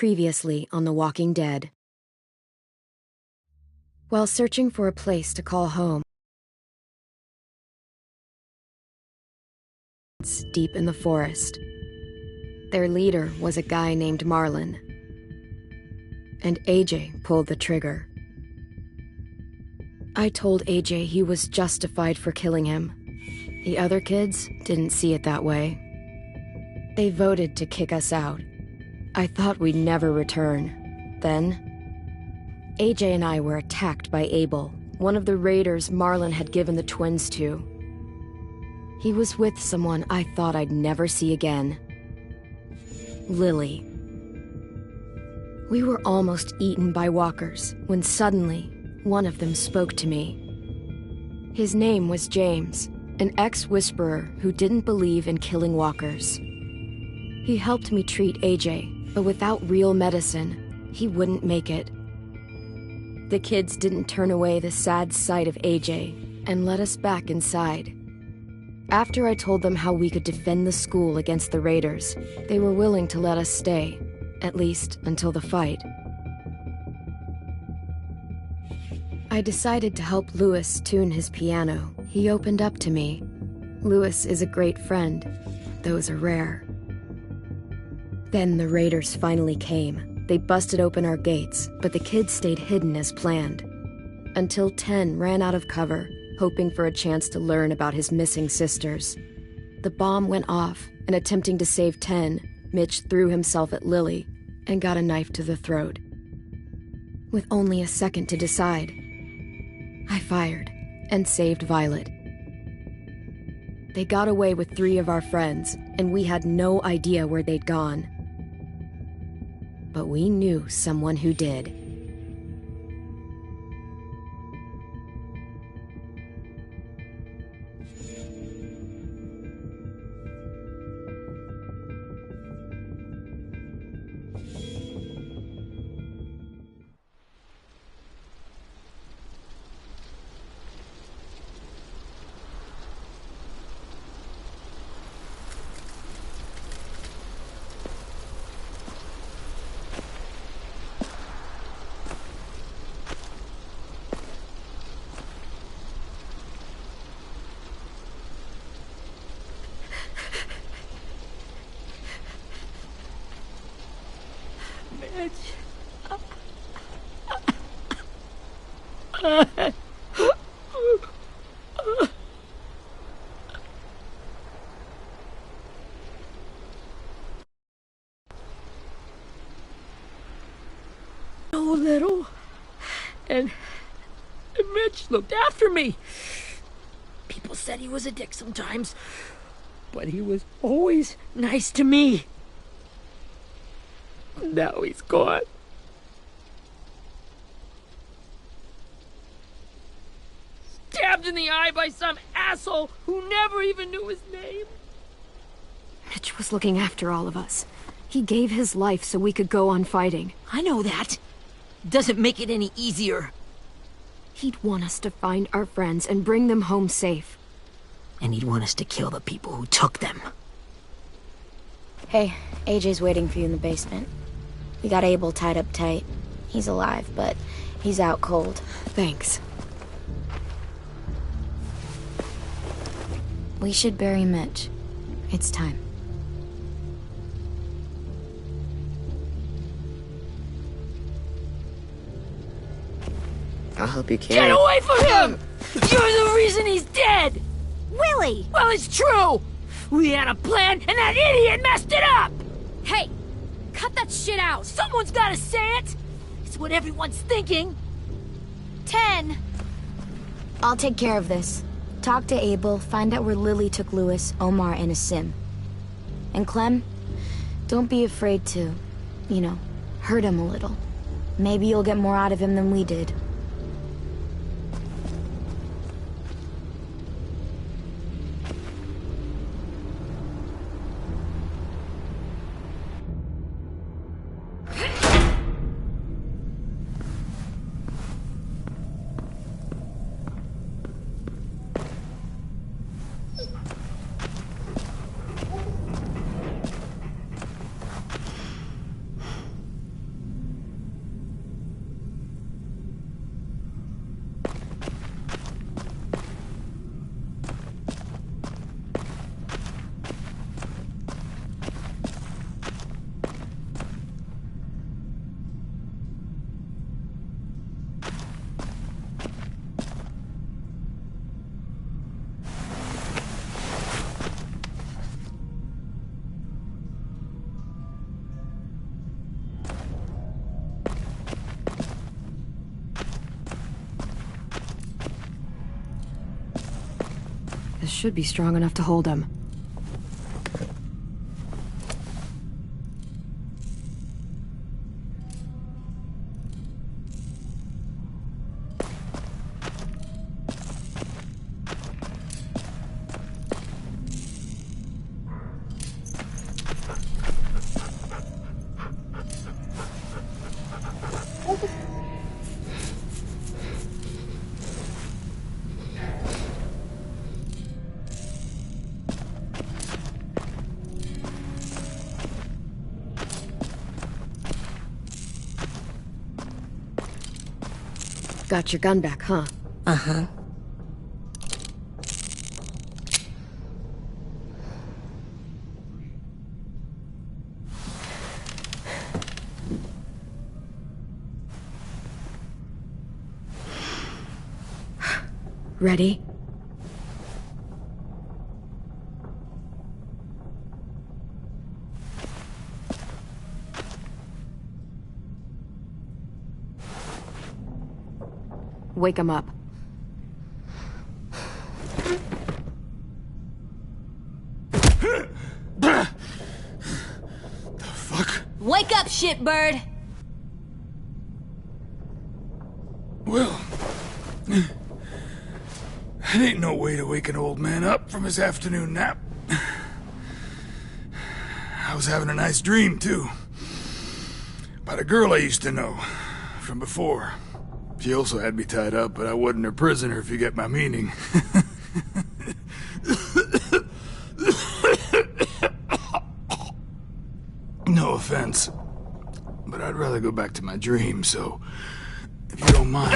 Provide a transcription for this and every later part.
Previously on The Walking Dead. While searching for a place to call home, deep in the forest, their leader was a guy named Marlon, and AJ pulled the trigger. I told AJ he was justified for killing him. The other kids didn't see it that way. They voted to kick us out. I thought we'd never return. Then, AJ and I were attacked by Abel, one of the raiders Marlon had given the twins to. He was with someone I thought I'd never see again. Lily. We were almost eaten by walkers when suddenly one of them spoke to me. His name was James, an ex-whisperer who didn't believe in killing walkers. He helped me treat AJ, but without real medicine, he wouldn't make it. The kids didn't turn away the sad sight of AJ and let us back inside. After I told them how we could defend the school against the raiders, they were willing to let us stay, at least until the fight. I decided to help Louis tune his piano. He opened up to me. Louis is a great friend. Those are rare. Then the raiders finally came. They busted open our gates, but the kids stayed hidden as planned. Until 10 ran out of cover, hoping for a chance to learn about his missing sisters. The bomb went off, and attempting to save 10, Mitch threw himself at Lily and got a knife to the throat. With only a second to decide, I fired and saved Violet. They got away with 3 of our friends, and we had no idea where they'd gone. But we knew someone who did. So little, and Mitch looked after me. People said he was a dick sometimes, but he was always nice to me. Now he's gone. Stabbed in the eye by some asshole who never even knew his name. Mitch was looking after all of us. He gave his life so we could go on fighting. I know that. Doesn't make it any easier. He'd want us to find our friends and bring them home safe. And he'd want us to kill the people who took them. Hey, AJ's waiting for you in the basement. We got Abel tied up tight. He's alive, but he's out cold. Thanks. We should bury Mitch. It's time. I'll help you carry. Get away from him! You're the reason he's dead! Willie! Well, it's true! We had a plan, and that idiot messed it up! Hey! Cut that shit out! Someone's gotta say it! It's what everyone's thinking! 10! I'll take care of this. Talk to Abel, find out where Lily took Louis, Omar, and Asim. And Clem, don't be afraid to, hurt him a little. Maybe you'll get more out of him than we did. This should be strong enough to hold him. Got your gun back, huh? Uh-huh. Ready? Wake him up. The fuck? Wake up, shitbird! Well, that ain't no way to wake an old man up from his afternoon nap. I was having a nice dream, too. About a girl I used to know from before. She also had me tied up, but I wasn't her prisoner, if you get my meaning. No offense, but I'd rather go back to my dream, so if you don't mind.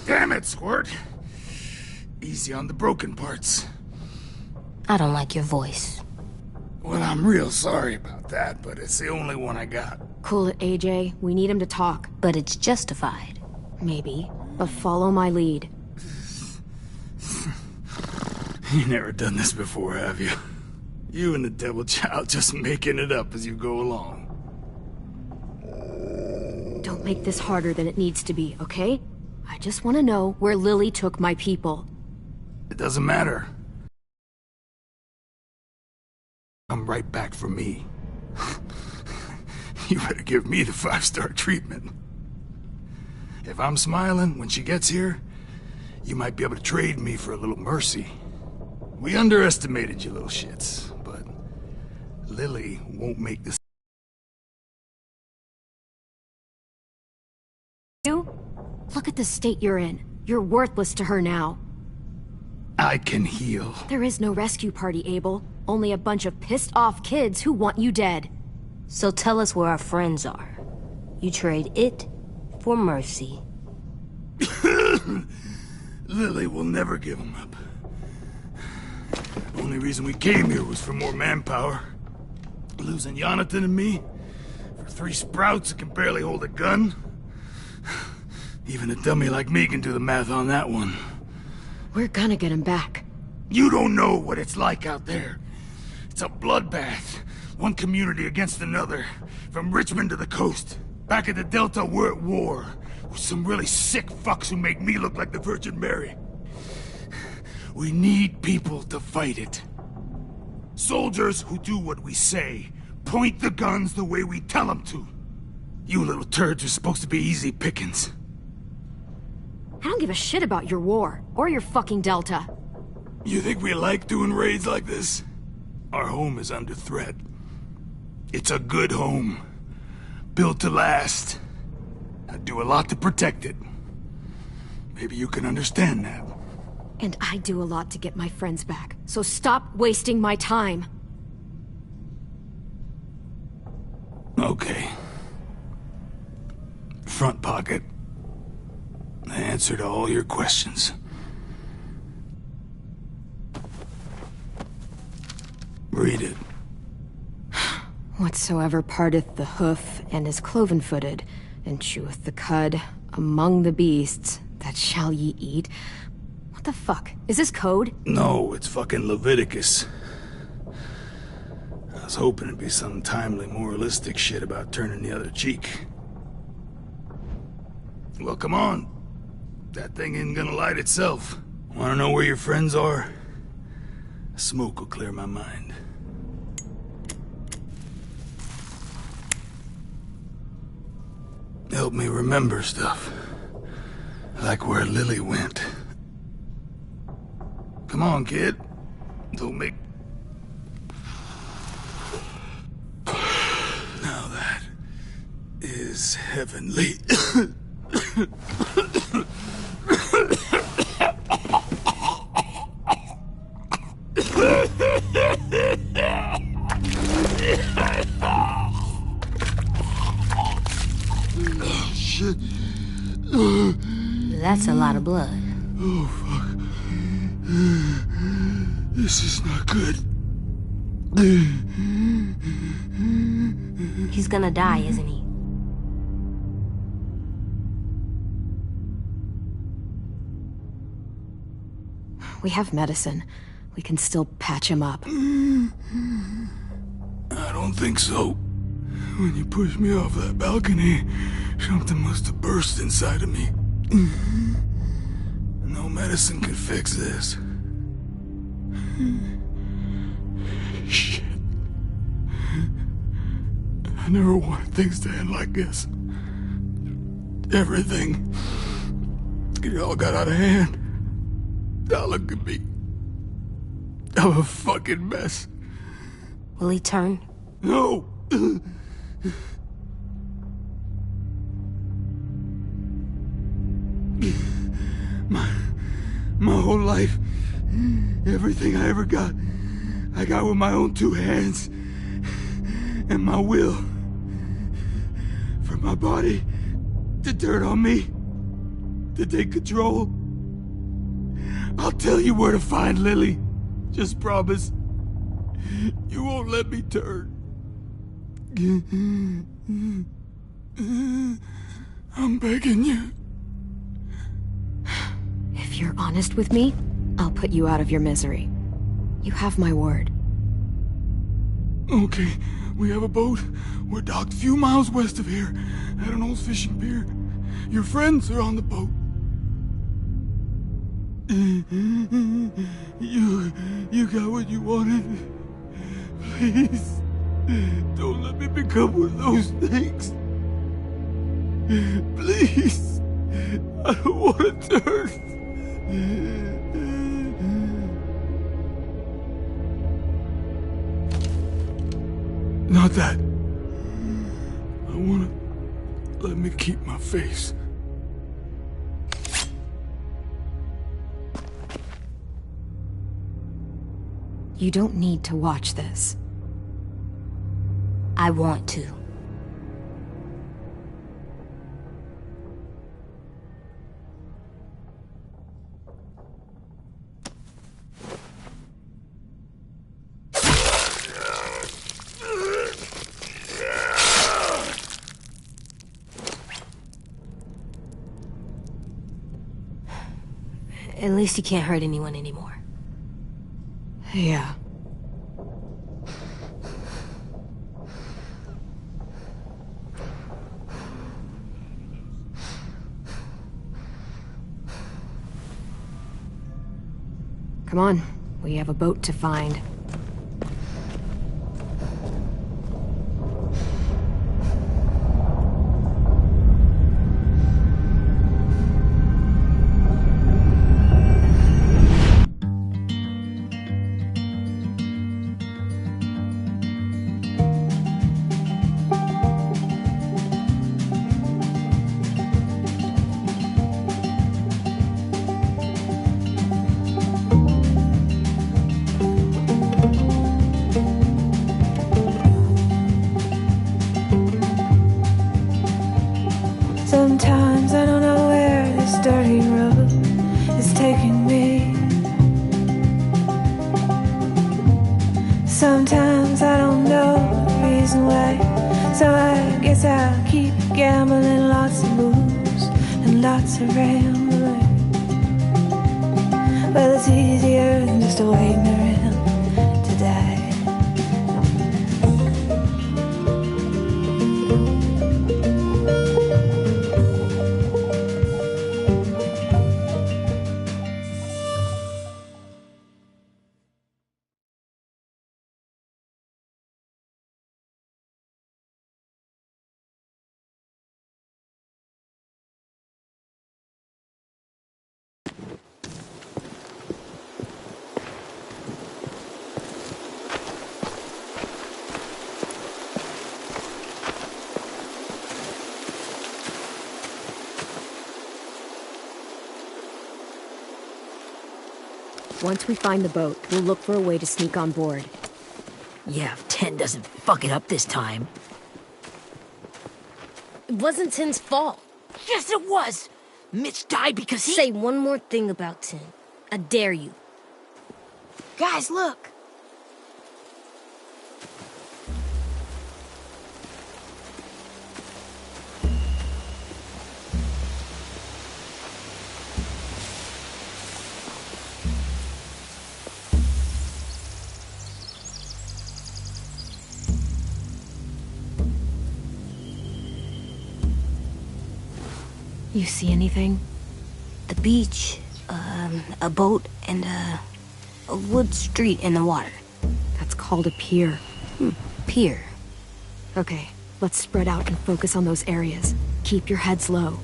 Damn it, Squirt. Easy on the broken parts. I don't like your voice. Well, I'm real sorry about that, but it's the only one I got. Cool it, AJ. We need him to talk. But it's justified. Maybe. But follow my lead. You never done this before, have you? You and the devil child just making it up as you go along. Don't make this harder than it needs to be, okay? I just want to know where Lily took my people. It doesn't matter. Come right back for me. You better give me the 5-star treatment. If I'm smiling when she gets here, you might be able to trade me for a little mercy. We underestimated you little shits, but Lily won't make this. You? Look at the state you're in. You're worthless to her now. I can heal. There is no rescue party, Abel. Only a bunch of pissed-off kids who want you dead. So tell us where our friends are. You trade it for mercy. Lily will never give them up. Only reason we came here was for more manpower. Losing Jonathan and me for 3 sprouts that can barely hold a gun. Even a dummy like me can do the math on that one. We're gonna get him back. You don't know what it's like out there. It's a bloodbath. One community against another. From Richmond to the coast. Back at the Delta, we're at war. With some really sick fucks who make me look like the Virgin Mary. We need people to fight it. Soldiers who do what we say. Point the guns the way we tell them to. You little turds are supposed to be easy pickings. I don't give a shit about your war, or your fucking Delta. You think we like doing raids like this? Our home is under threat. It's a good home. Built to last. I'd do a lot to protect it. Maybe you can understand that. And I do a lot to get my friends back, so stop wasting my time. Okay. Front pocket. The answer to all your questions. Read it. Whatsoever parteth the hoof, and is cloven-footed, and cheweth the cud, among the beasts, that shall ye eat. What the fuck? Is this code? No, it's fucking Leviticus. I was hoping it'd be some timely, moralistic shit about turning the other cheek. Well, come on. that thing isn't gonna light itself. Wanna know where your friends are? Smoke will clear my mind. Help me remember stuff. Like where Lily went. Come on, kid. Don't make... Now that is heavenly. Oh, shit. That's a lot of blood. Oh, fuck. This is not good. He's gonna die, isn't he? We have medicine. We can still patch him up. I don't think so. When you pushed me off that balcony, something must have burst inside of me. No medicine could fix this. Shit. I never wanted things to end like this. Everything. It all got out of hand. Now look at me. I'm a fucking mess. Will he turn? No! My whole life, everything I ever got, I got with my own two hands. And my will. For my body to turn on me, to take control. I'll tell you where to find Lily. Just promise. You won't let me turn. I'm begging you. If you're honest with me, I'll put you out of your misery. You have my word. Okay, we have a boat. We're docked a few miles west of here, at an old fishing pier. Your friends are on the boat. You got what you wanted. Please, don't let me become one of those things. Please, I don't want to turn. Not that. I wanna let me keep my face. You don't need to watch this. I want to. At least he can't hurt anyone anymore. Yeah. Come on, we have a boat to find. Sometimes I don't know where this dirty road is taking me. Sometimes I don't know the reason why, so I guess I'll keep gambling, lots of moves and lots of rambling. Well, it's easier than just waiting around to die. Once we find the boat, we'll look for a way to sneak on board. Yeah, if 10 doesn't fuck it up this time. It wasn't Tin's fault. Yes, it was! Mitch died because he— Say one more thing about Tin. I dare you. Guys, look! You see anything? The beach, a boat, and a wood street in the water. That's called a pier. Pier. Okay, let's spread out and focus on those areas. Keep your heads low.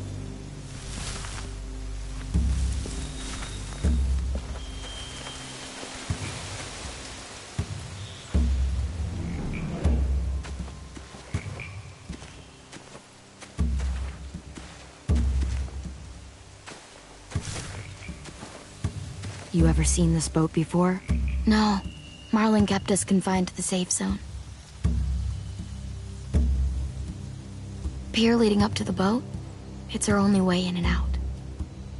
You ever seen this boat before? No. Marlin kept us confined to the safe zone. Pier leading up to the boat? It's our only way in and out.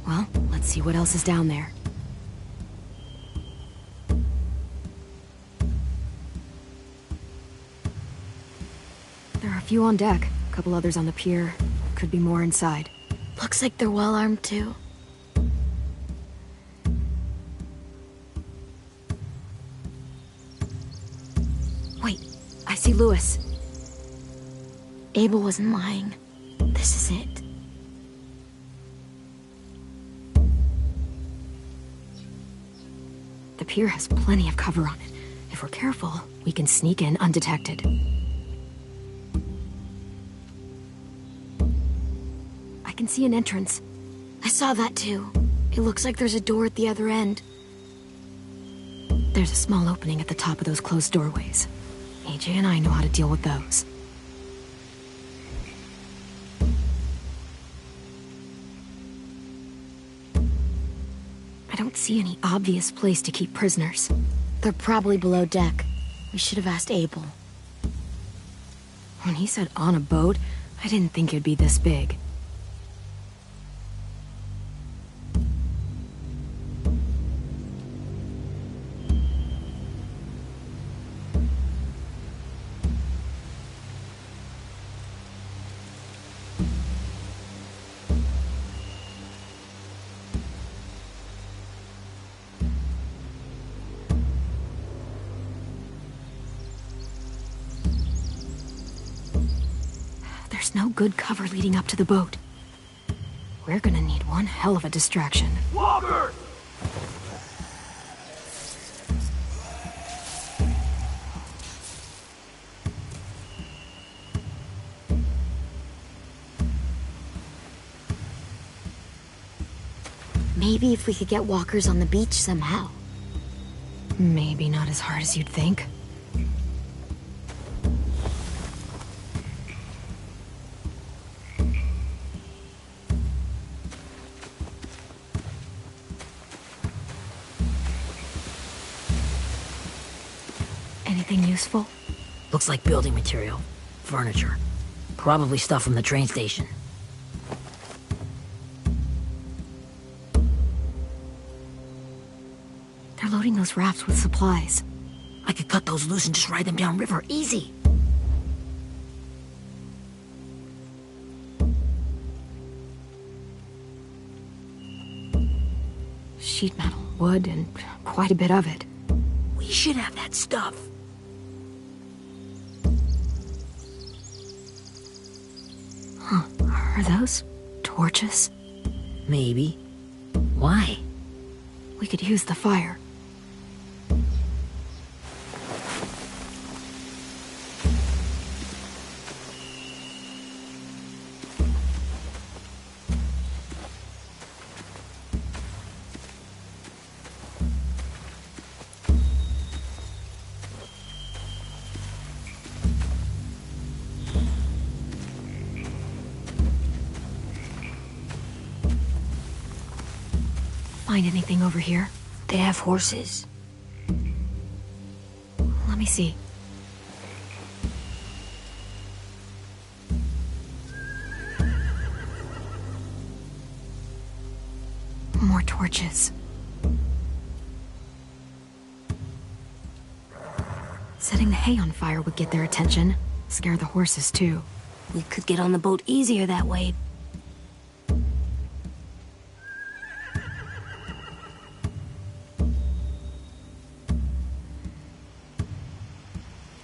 Well, let's see what else is down there. There are a few on deck, a couple others on the pier. Could be more inside. Looks like they're well armed too. Wait, I see Lewis. Abel wasn't lying. This is it. The pier has plenty of cover on it. If we're careful, we can sneak in undetected. I can see an entrance. I saw that too. It looks like there's a door at the other end. There's a small opening at the top of those closed doorways. AJ and I know how to deal with those. I don't see any obvious place to keep prisoners. They're probably below deck. We should have asked Abel. When he said on a boat, I didn't think it'd be this big. There's no good cover leading up to the boat. We're gonna need one hell of a distraction. Walker! Maybe if we could get walkers on the beach somehow. Maybe not as hard as you'd think. Anything useful? Looks like building material. Furniture. Probably stuff from the train station. They're loading those rafts with supplies. I could cut those loose and just ride them downriver. Easy. Sheet metal, wood, and quite a bit of it. We should have that stuff. Huh. Are those torches? Maybe. Why? We could use the fire. Find anything over here? They have horses. Let me see. More torches. Setting the hay on fire would get their attention. Scare the horses, too. We could get on the boat easier that way.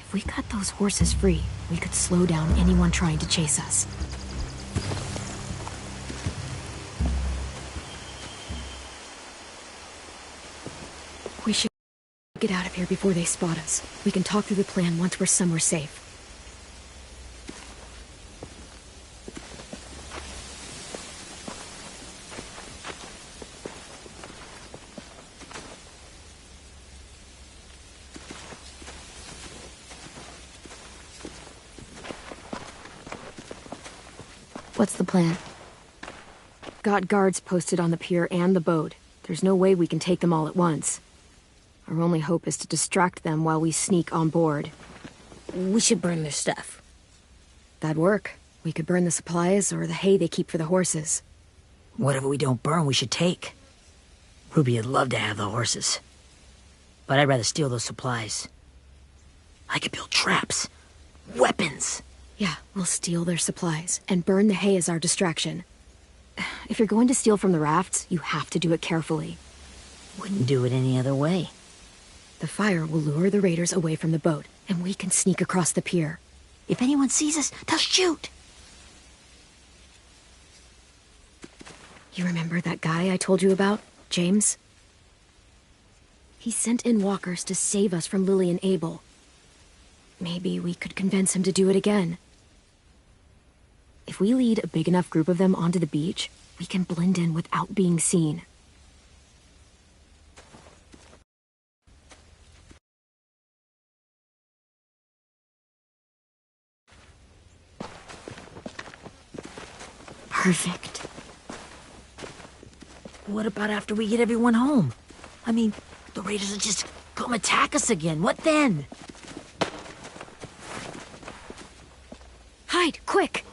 If we cut those horses free, we could slow down anyone trying to chase us. We should get out of here before they spot us. We can talk through the plan once we're somewhere safe. What's the plan? Got guards posted on the pier and the boat. There's no way we can take them all at once. Our only hope is to distract them while we sneak on board. We should burn their stuff. That'd work. We could burn the supplies or the hay they keep for the horses. Whatever we don't burn, we should take. Ruby would love to have the horses. But I'd rather steal those supplies. I could build traps. Weapons. Yeah, we'll steal their supplies and burn the hay as our distraction. If you're going to steal from the rafts, you have to do it carefully. Wouldn't do it any other way. The fire will lure the raiders away from the boat, and we can sneak across the pier. If anyone sees us, they'll shoot. You remember that guy I told you about, James? He sent in walkers to save us from Lily and Abel. Maybe we could convince him to do it again. If we lead a big enough group of them onto the beach, we can blend in without being seen. Perfect. What about after we get everyone home? I mean, the raiders will just come attack us again. What then? Hide, quick!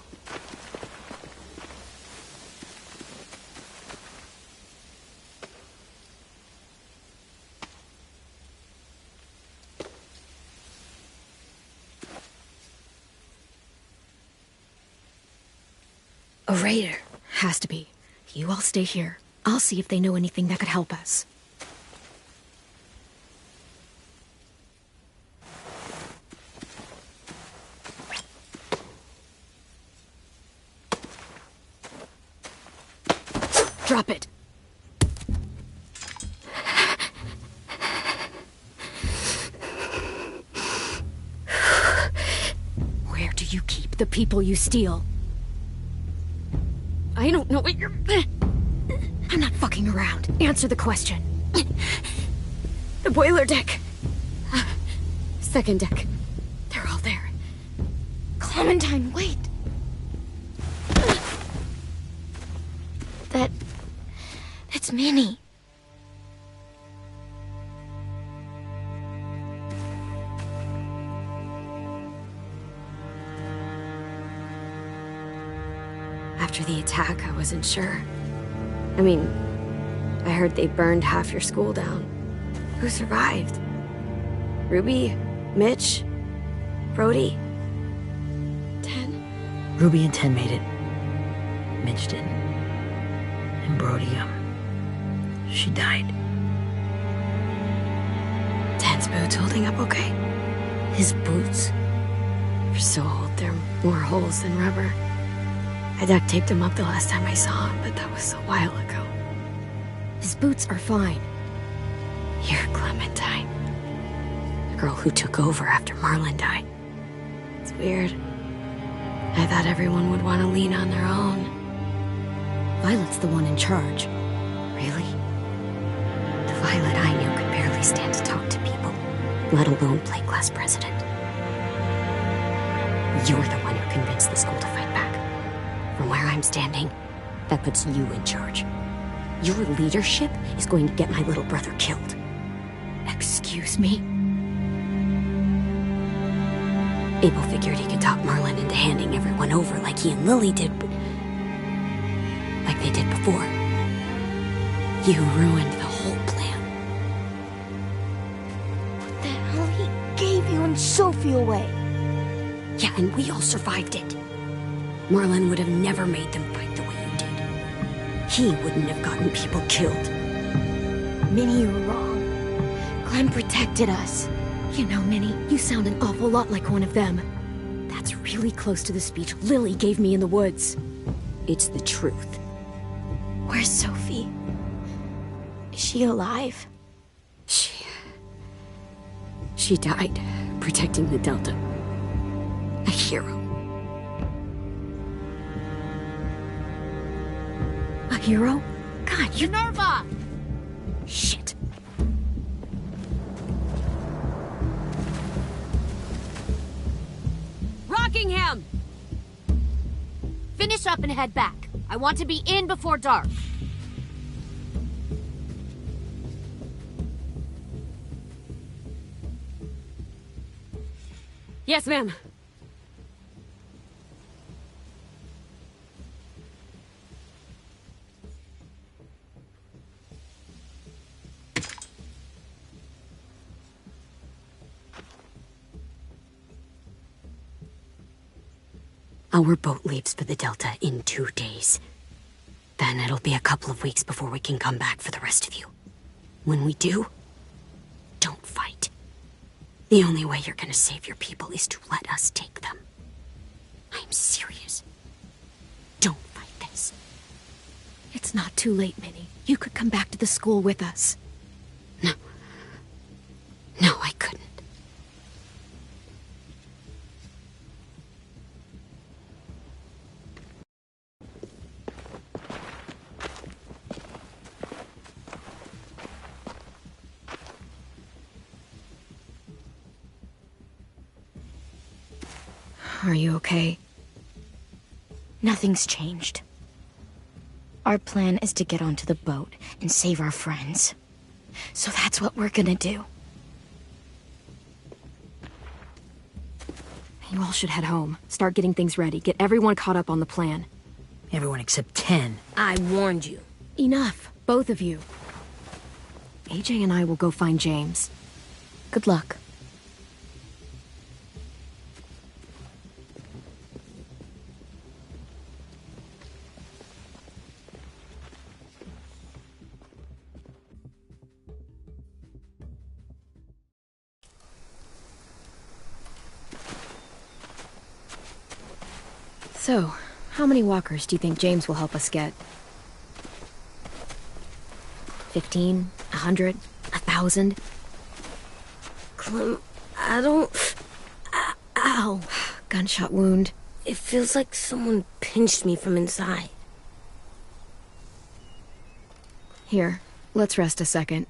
A raider. Has to be. You all stay here. I'll see if they know anything that could help us. Drop it. Where do you keep the people you steal? I don't know what you're... I'm not fucking around. Answer the question. The boiler deck. Second deck. They're all there. Clementine, wait. That's Minnie. After the attack, I wasn't sure. I mean, I heard they burned half your school down. Who survived? Ruby? Mitch? Brody? Ten? Ruby and Ten made it. Mitch didn't. And Brody, she died. Ten's boots holding up okay? His boots? They're so old, there are more holes than rubber. I duct taped him up the last time I saw him, but that was a while ago. His boots are fine. You're Clementine. The girl who took over after Marlon died. It's weird. I thought everyone would want to lean on their own. Violet's the one in charge. Really? The Violet I knew could barely stand to talk to people, let alone play class president. You're the one who convinced the school to fight back. From where I'm standing, that puts you in charge. Your leadership is going to get my little brother killed. Excuse me? Abel figured he could talk Merlin into handing everyone over like he and Lily did, but... like they did before. You ruined the whole plan. What the hell? He gave you and Sophie away. Yeah, and we all survived it. Merlin would have never made them fight the way you did. He wouldn't have gotten people killed. Minnie, you're wrong. Clem protected us. You know, Minnie, you sound an awful lot like one of them. That's really close to the speech Lily gave me in the woods. It's the truth. Where's Sophie? Is she alive? She died protecting the Delta. A hero. A hero? God, you... Minerva! Shit. Rockingham! Finish up and head back. I want to be in before dark. Yes, ma'am. Our boat leaves for the Delta in 2 days. Then it'll be a couple of weeks before we can come back for the rest of you. When we do, don't fight. The only way you're gonna save your people is to let us take them. I'm serious. Don't fight this. It's not too late, Minnie. You could come back to the school with us. No, I couldn't. Are you okay? Nothing's changed. Our plan is to get onto the boat and save our friends. So that's what we're gonna do. You all should head home. Start getting things ready. Get everyone caught up on the plan. Everyone except 10. I warned you. Enough, both of you. AJ and I will go find James. Good luck. So, how many walkers do you think James will help us get? 15? 100? 1,000? Clem, I don't... Ow. Gunshot wound. It feels like someone pinched me from inside. Here, let's rest a second.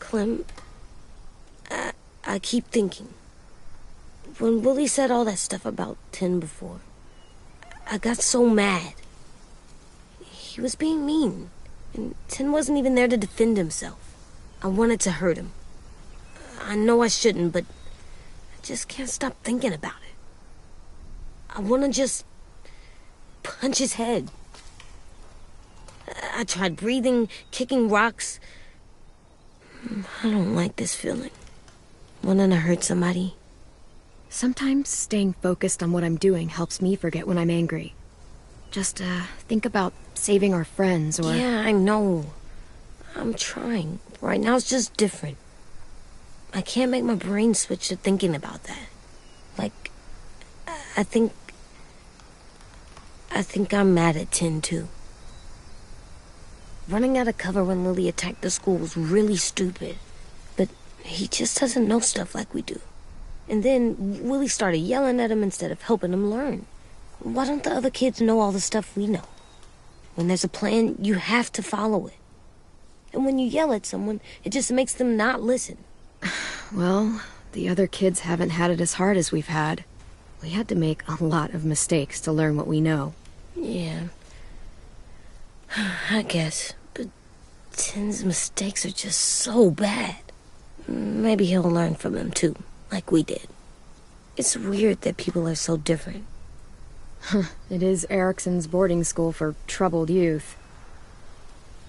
Clem, I keep thinking. When Willie said all that stuff about 10 before, I got so mad. He was being mean, and 10 wasn't even there to defend himself. I wanted to hurt him. I know I shouldn't, but I just can't stop thinking about it. I want to just punch his head. I tried breathing, kicking rocks. I don't like this feeling. Wanting to hurt somebody. Sometimes staying focused on what I'm doing helps me forget when I'm angry. Just, think about saving our friends, or... Yeah, I know. I'm trying. Right now it's just different. I can't make my brain switch to thinking about that. Like, I think I'm mad at 10 too. Running out of cover when Lily attacked the school was really stupid. But he just doesn't know stuff like we do. And then Willie started yelling at him instead of helping him learn. Why don't the other kids know all the stuff we know? When there's a plan, you have to follow it. And when you yell at someone, it just makes them not listen. Well, the other kids haven't had it as hard as we've had. We had to make a lot of mistakes to learn what we know. Yeah. I guess. But Tin's mistakes are just so bad. Maybe he'll learn from them too, like we did. It's weird that people are so different. It is Erickson's boarding school for troubled youth.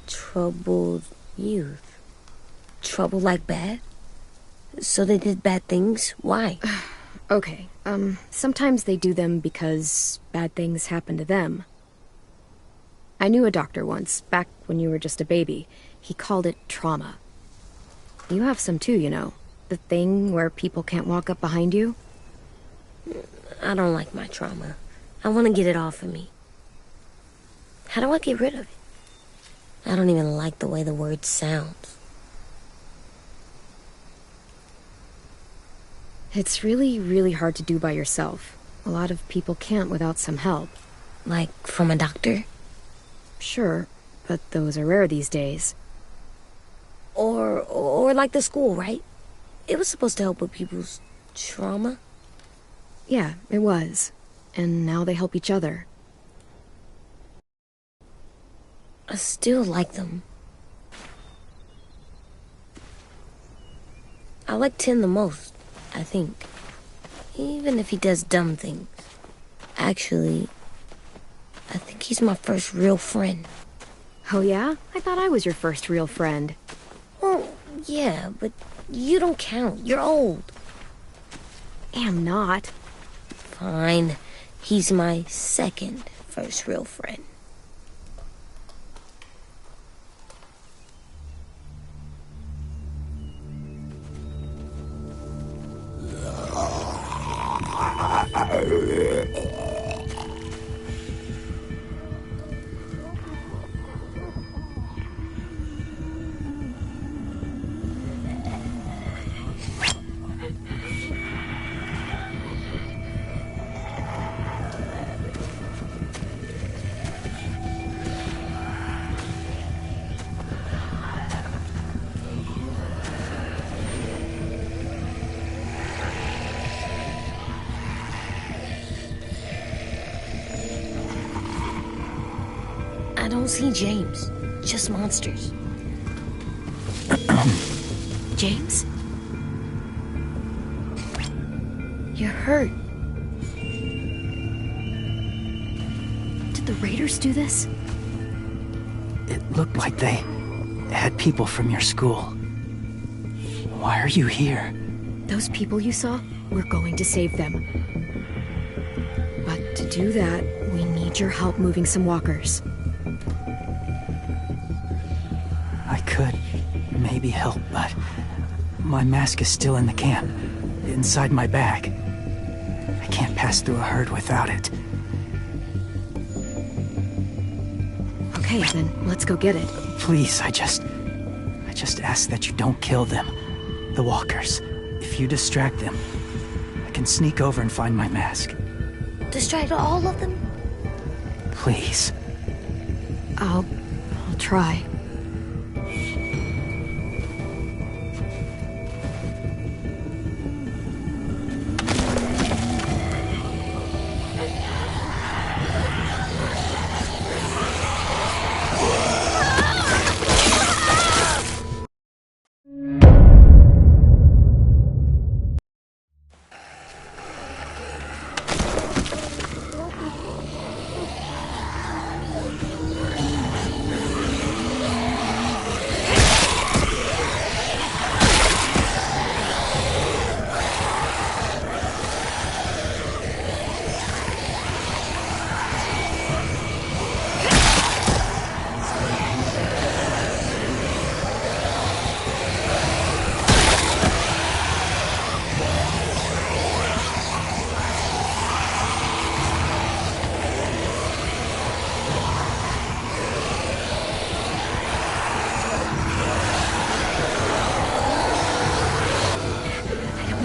Troubled youth? Trouble like bad? So they did bad things? Why? Okay, sometimes they do them because bad things happen to them. I knew a doctor once, back when you were just a baby. He called it trauma. You have some too, you know. The thing where people can't walk up behind you. I don't like my trauma. I want to get it off of me. How do I get rid of it? I don't even like the way the word sounds. It's really, really hard to do by yourself. A lot of people can't without some help. Like from a doctor? Sure, but those are rare these days. Or like the school, right? It was supposed to help with people's trauma. Yeah, it was. And now they help each other. I still like them. I like Tin the most, I think. Even if he does dumb things. Actually, I think he's my first real friend. Oh yeah? I thought I was your first real friend. Well, yeah, but you don't count. You're old. Am not. Fine. He's my second first real friend. I don't see James, just monsters. James? You're hurt. Did the raiders do this? It looked like they had people from your school. Why are you here? Those people you saw, we're going to save them. But to do that, we need your help moving some walkers. I could maybe help, but my mask is still in the camp, inside my bag. I can't pass through a herd without it. Okay, then let's go get it. Please, I just ask that you don't kill them. The walkers. If you distract them, I can sneak over and find my mask. Distract all of them? Please. I'll try.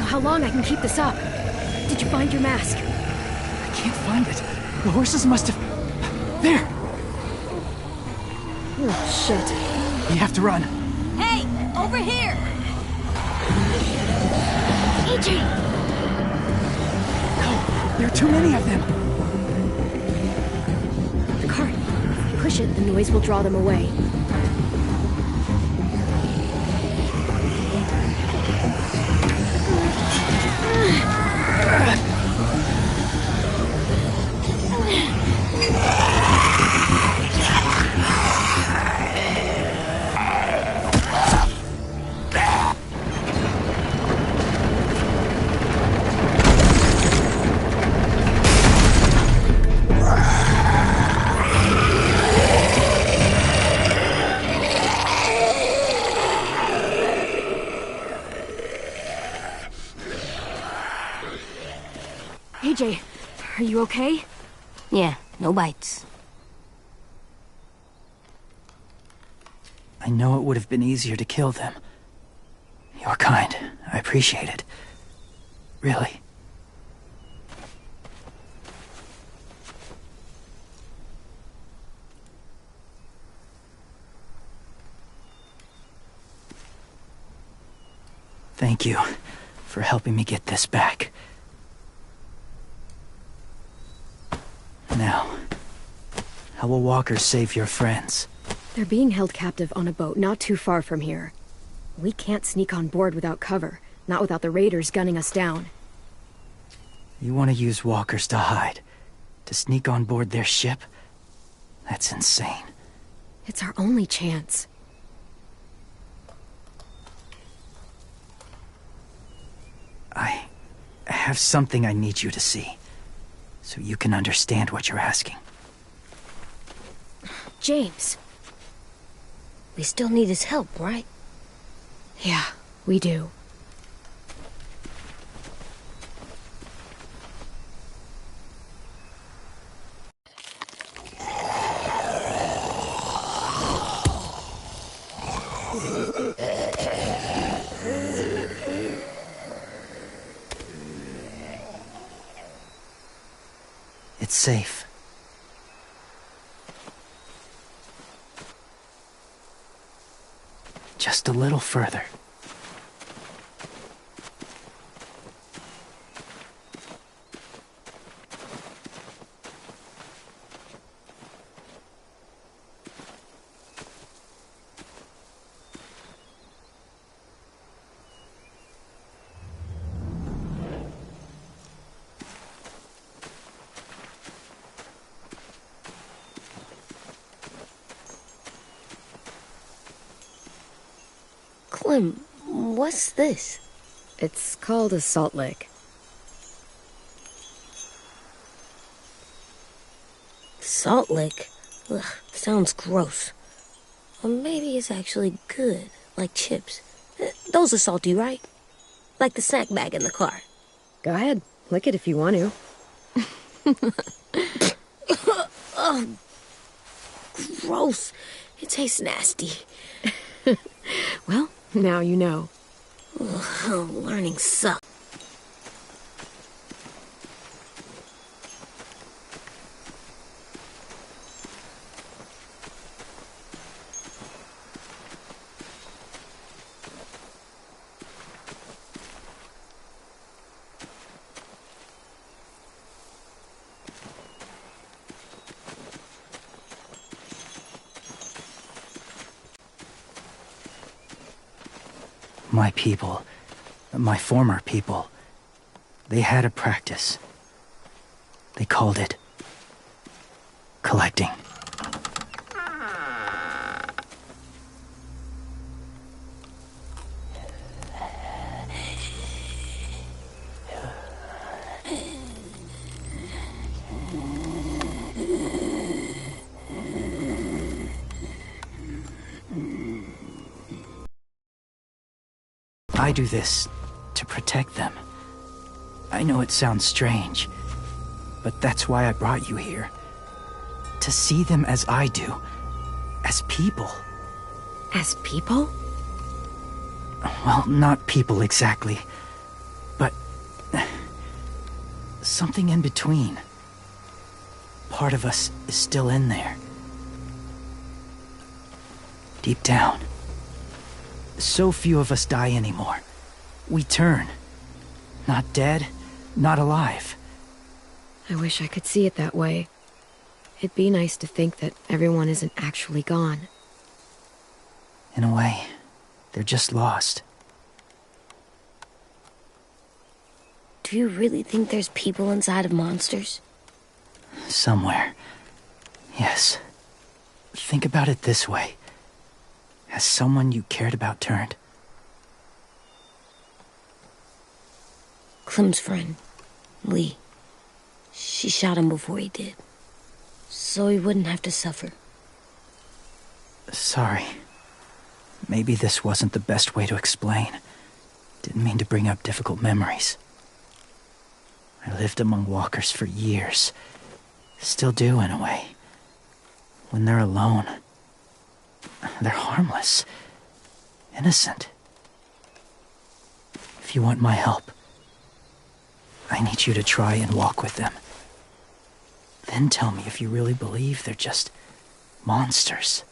How long I can keep this up? Did you find your mask? I can't find it. The horses must have... There! Oh, shit. We have to run. Hey, over here! AJ! No, there are too many of them. The cart. If I push it, the noise will draw them away. AJ, are you okay? Yeah, no bites. I know it would have been easier to kill them. You're kind. I appreciate it. Really. Thank you for helping me get this back. Now, how will walkers save your friends? They're being held captive on a boat not too far from here. We can't sneak on board without cover, not without the raiders gunning us down. You want to use walkers to hide? To sneak on board their ship? That's insane. It's our only chance. I have something I need you to see, so you can understand what you're asking. James. We still need his help, right? Yeah, we do. It's safe. Just a little further. Clem, what's this? It's called a salt lick. Salt lick? Ugh, sounds gross. Or maybe it's actually good, like chips. Those are salty, right? Like the snack bag in the car. Go ahead, lick it if you want to. Ugh, gross. It tastes nasty. Well, now you know. Ugh, learning sucks. My people, my former people, they had a practice. They called it collecting. I do this to protect them. I know it sounds strange, but that's why I brought you here. To see them as I do, as people. As people? Well, not people exactly, but something in between. Part of us is still in there. deep down. So few of us die anymore. We turn. Not dead, not alive. I wish I could see it that way. It'd be nice to think that everyone isn't actually gone. In a way, they're just lost. Do you really think there's people inside of monsters? Somewhere. Yes. Think about it this way. Has someone you cared about turned? Clem's friend, Lee. She shot him before he did. So he wouldn't have to suffer. Sorry. Maybe this wasn't the best way to explain. Didn't mean to bring up difficult memories. I lived among walkers for years. Still do, in a way. When they're alone, they're harmless. Innocent. If you want my help, I need you to try and walk with them. Then tell me if you really believe they're just monsters.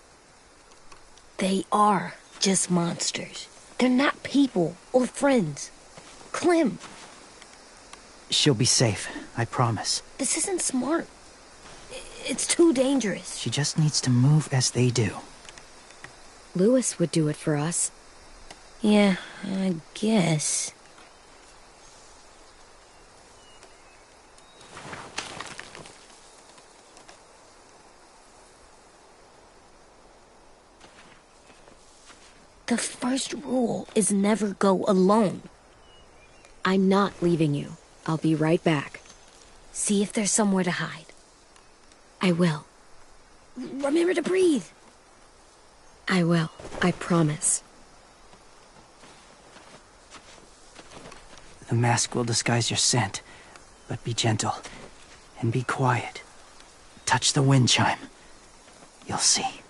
They are just monsters. They're not people or friends. Clem, She'll be safe, I promise. this isn't smart. It's too dangerous. She just needs to move as they do. Louis would do it for us. Yeah, I guess. The first rule is never go alone. I'm not leaving you. I'll be right back. See if there's somewhere to hide. I will. Remember to breathe. I will. I promise. The mask will disguise your scent, but be gentle and be quiet. Touch the wind chime. You'll see.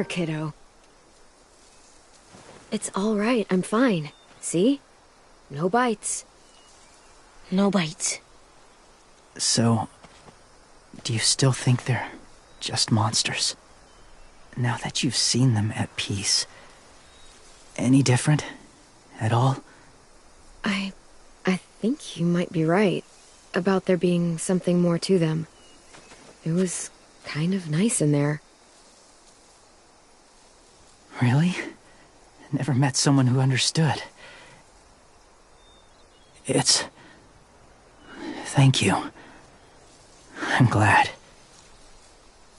Kiddo. It's all right. I'm fine. See? No bites. No bites. So, do you still think they're just monsters? Now that you've seen them at peace, any different? At all? I think you might be right about there being something more to them. It was kind of nice in there. Really? Never met someone who understood. Thank you. I'm glad.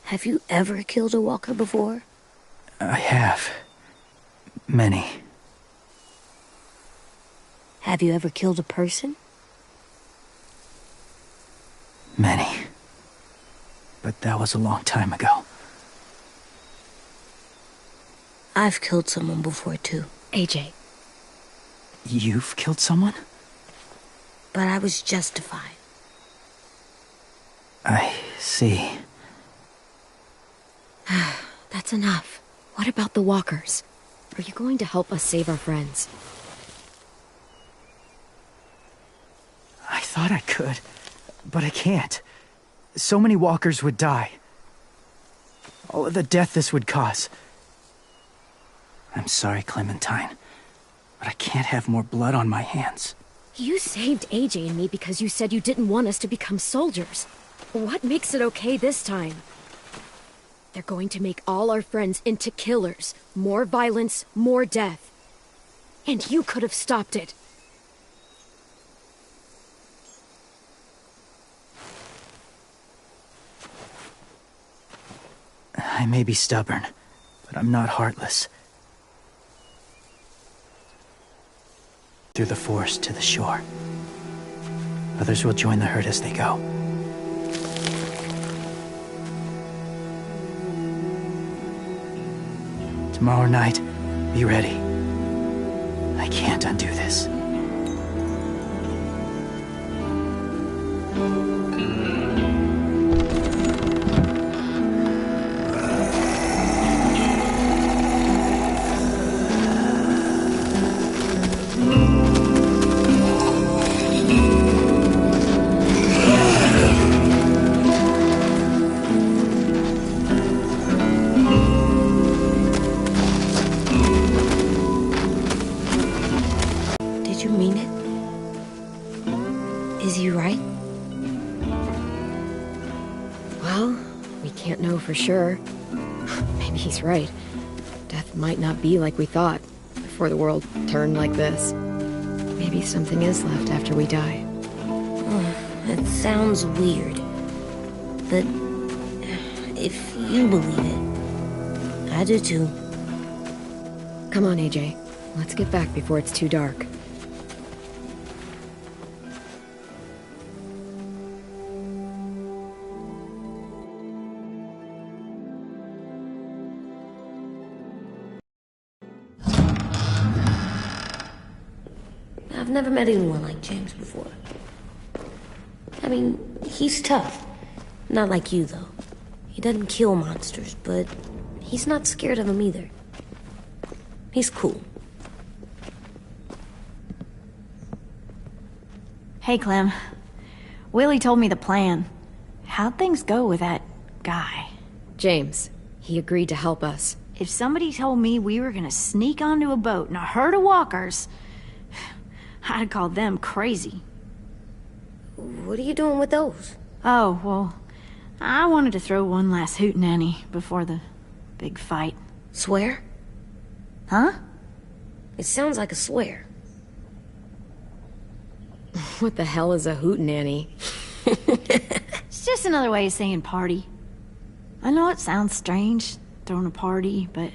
Have you ever killed a walker before? I have. Many. Have you ever killed a person? Many. But that was a long time ago. I've killed someone before, too. AJ. You've killed someone? But I was justified. I see. That's enough. What about the walkers? Are you going to help us save our friends? I thought I could, but I can't. So many walkers would die. All of the death this would cause. I'm sorry, Clementine, but I can't have more blood on my hands. You saved AJ and me because you said you didn't want us to become soldiers. What makes it okay this time? They're going to make all our friends into killers. More violence, more death. And you could have stopped it. I may be stubborn, but I'm not heartless. Through the forest to the shore. Others will join the herd as they go. Tomorrow night, be ready. I can't undo this. Did you mean it? Is he right? Well, we can't know for sure. Maybe he's right. Death might not be like we thought before the world turned like this. Maybe something is left after we die. Oh, it sounds weird. But if you believe it, I do too. Come on, AJ. Let's get back before it's too dark. I've never met anyone like James before. I mean, he's tough. Not like you, though. He doesn't kill monsters, but he's not scared of them either. He's cool. Hey, Clem. Willie told me the plan. How'd things go with that guy? James, he agreed to help us. If somebody told me we were gonna sneak onto a boat in a herd of walkers, I'd call them crazy. What are you doing with those? Oh, well, I wanted to throw one last hootenanny before the big fight. Swear? Huh? It sounds like a swear. What the hell is a hootenanny? It's just another way of saying party. I know it sounds strange, throwing a party, but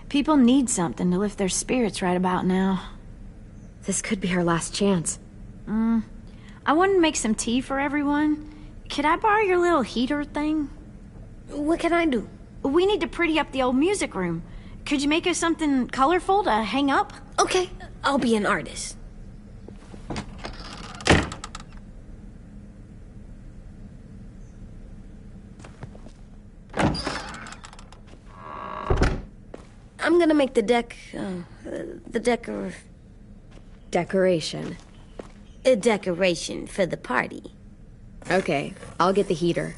people need something to lift their spirits right about now. This could be our last chance. I wanted to make some tea for everyone. Could I borrow your little heater thing? What can I do? We need to pretty up the old music room. Could you make us something colorful to hang up? Okay, I'll be an artist. I'm gonna make the Decoration. a decoration for the party. Okay, I'll get the heater.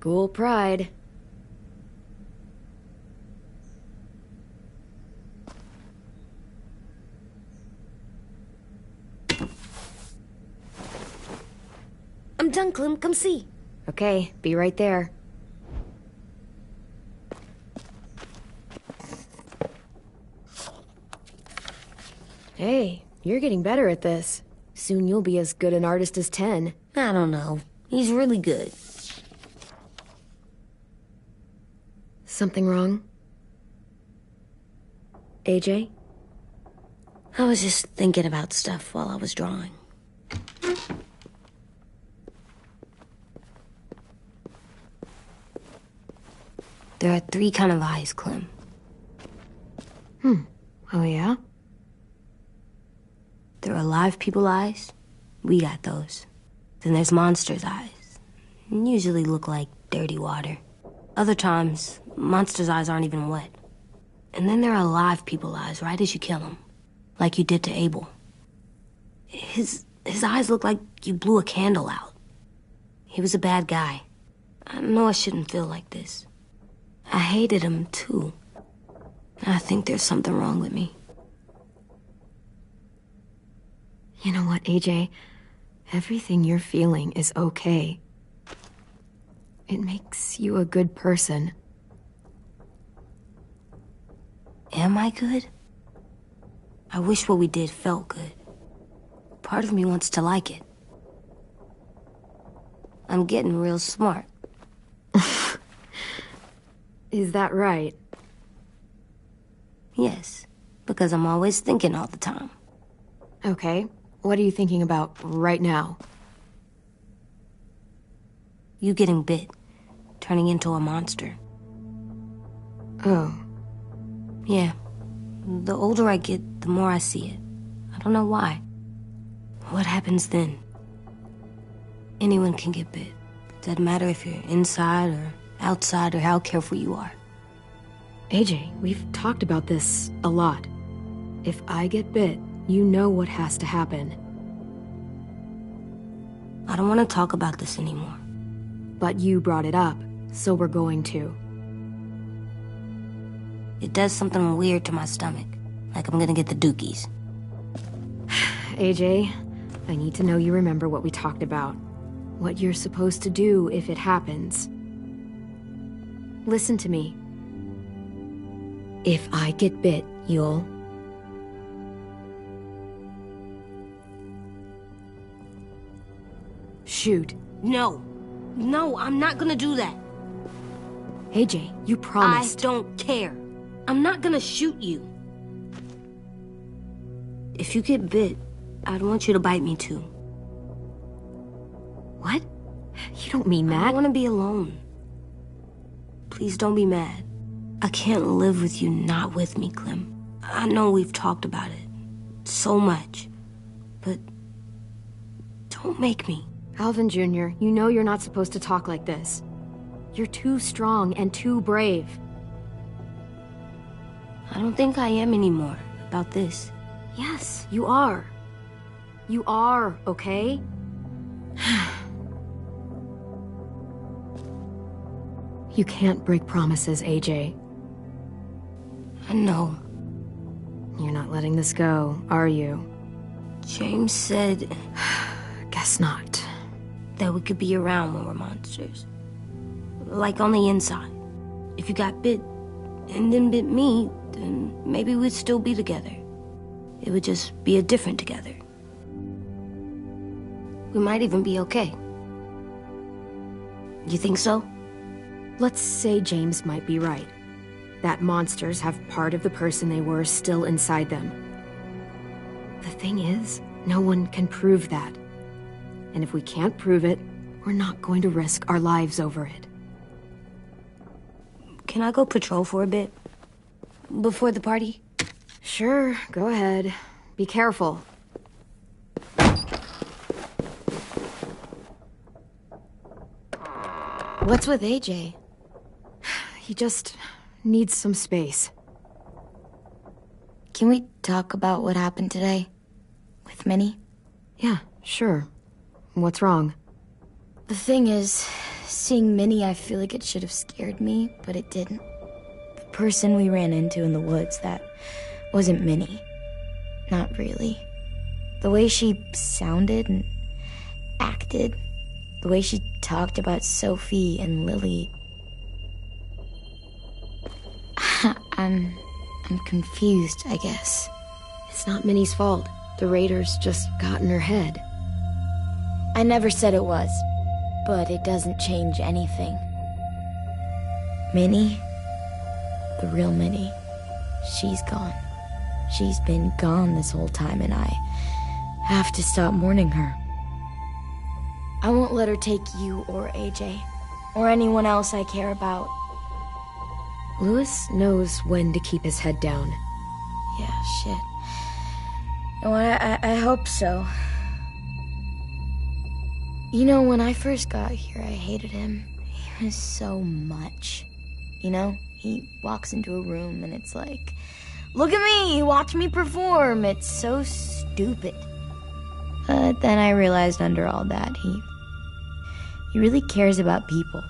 School pride. I'm done, Clem. Come see. Okay, be right there. Hey, you're getting better at this. Soon you'll be as good an artist as 10. I don't know. He's really good. Something wrong? AJ? I was just thinking about stuff while I was drawing. There are 3 kind of eyes, Clem. Oh yeah? There are live people eyes. We got those. Then there's monsters' eyes. Usually look like dirty water. Other times, monsters' eyes aren't even wet. And then there are live people eyes right as you kill them. Like you did to Abel. His eyes look like you blew a candle out. He was a bad guy. I know I shouldn't feel like this. I hated him, too. I think there's something wrong with me. You know what, AJ? Everything you're feeling is okay. It makes you a good person. Am I good? I wish what we did felt good. Part of me wants to like it. I'm getting real smart. Is that right? Yes, because I'm always thinking all the time. Okay, what are you thinking about right now? You getting bit, turning into a monster. Oh. Yeah. The older I get, the more I see it. I don't know why. What happens then? Anyone can get bit. Doesn't matter if you're inside or outside or how careful you are. AJ, we've talked about this a lot. If I get bit, you know what has to happen. I don't want to talk about this anymore. But you brought it up, so we're going to. It does something weird to my stomach. Like I'm gonna get the dookies. AJ, I need to know you remember what we talked about. What you're supposed to do if it happens. Listen to me. If I get bit, you'll... shoot. No. No, I'm not gonna do that. AJ, you promised. I don't care. I'm not gonna shoot you. If you get bit, I'd want you to bite me too. What? You don't mean I that. don't want to be alone. Please don't be mad. I can't live with you not with me, Clem. I know we've talked about it so much, but don't make me. Alvin Jr., you know you're not supposed to talk like this. You're too strong and too brave. I don't think I am anymore about this. Yes, you are. You are, okay? You can't break promises, AJ. I know. You're not letting this go, are you? James said Guess not. that we could be around when we're monsters. Like on the inside. If you got bit and then bit me, then maybe we'd still be together. It would just be a different together. We might even be okay. You think so? Let's say James might be right. That monsters have part of the person they were still inside them. The thing is, no one can prove that. And if we can't prove it, we're not going to risk our lives over it. Can I go patrol for a bit? Before the party? Sure, go ahead. Be careful. What's with AJ? He just needs some space. Can we talk about what happened today? With Minnie? Yeah, sure. What's wrong? The thing is, Seeing Minnie, I feel like it should have scared me, but it didn't. The person we ran into in the woods, that wasn't Minnie. Not really. The way she sounded and acted, the way she talked about Sophie and Lily. I'm confused, I guess. It's not Minnie's fault. The raiders just got in her head. I never said it was, but it doesn't change anything. Minnie, the real Minnie, she's gone. She's been gone this whole time, and I have to stop mourning her. I won't let her take you or AJ, or anyone else I care about. Louis knows when to keep his head down. Yeah, shit. Oh, I hope so. You know, when I first got here, I hated him. He was so much. You know, he walks into a room and it's like, look at me, watch me perform. It's so stupid. But then I realized under all that, he really cares about people.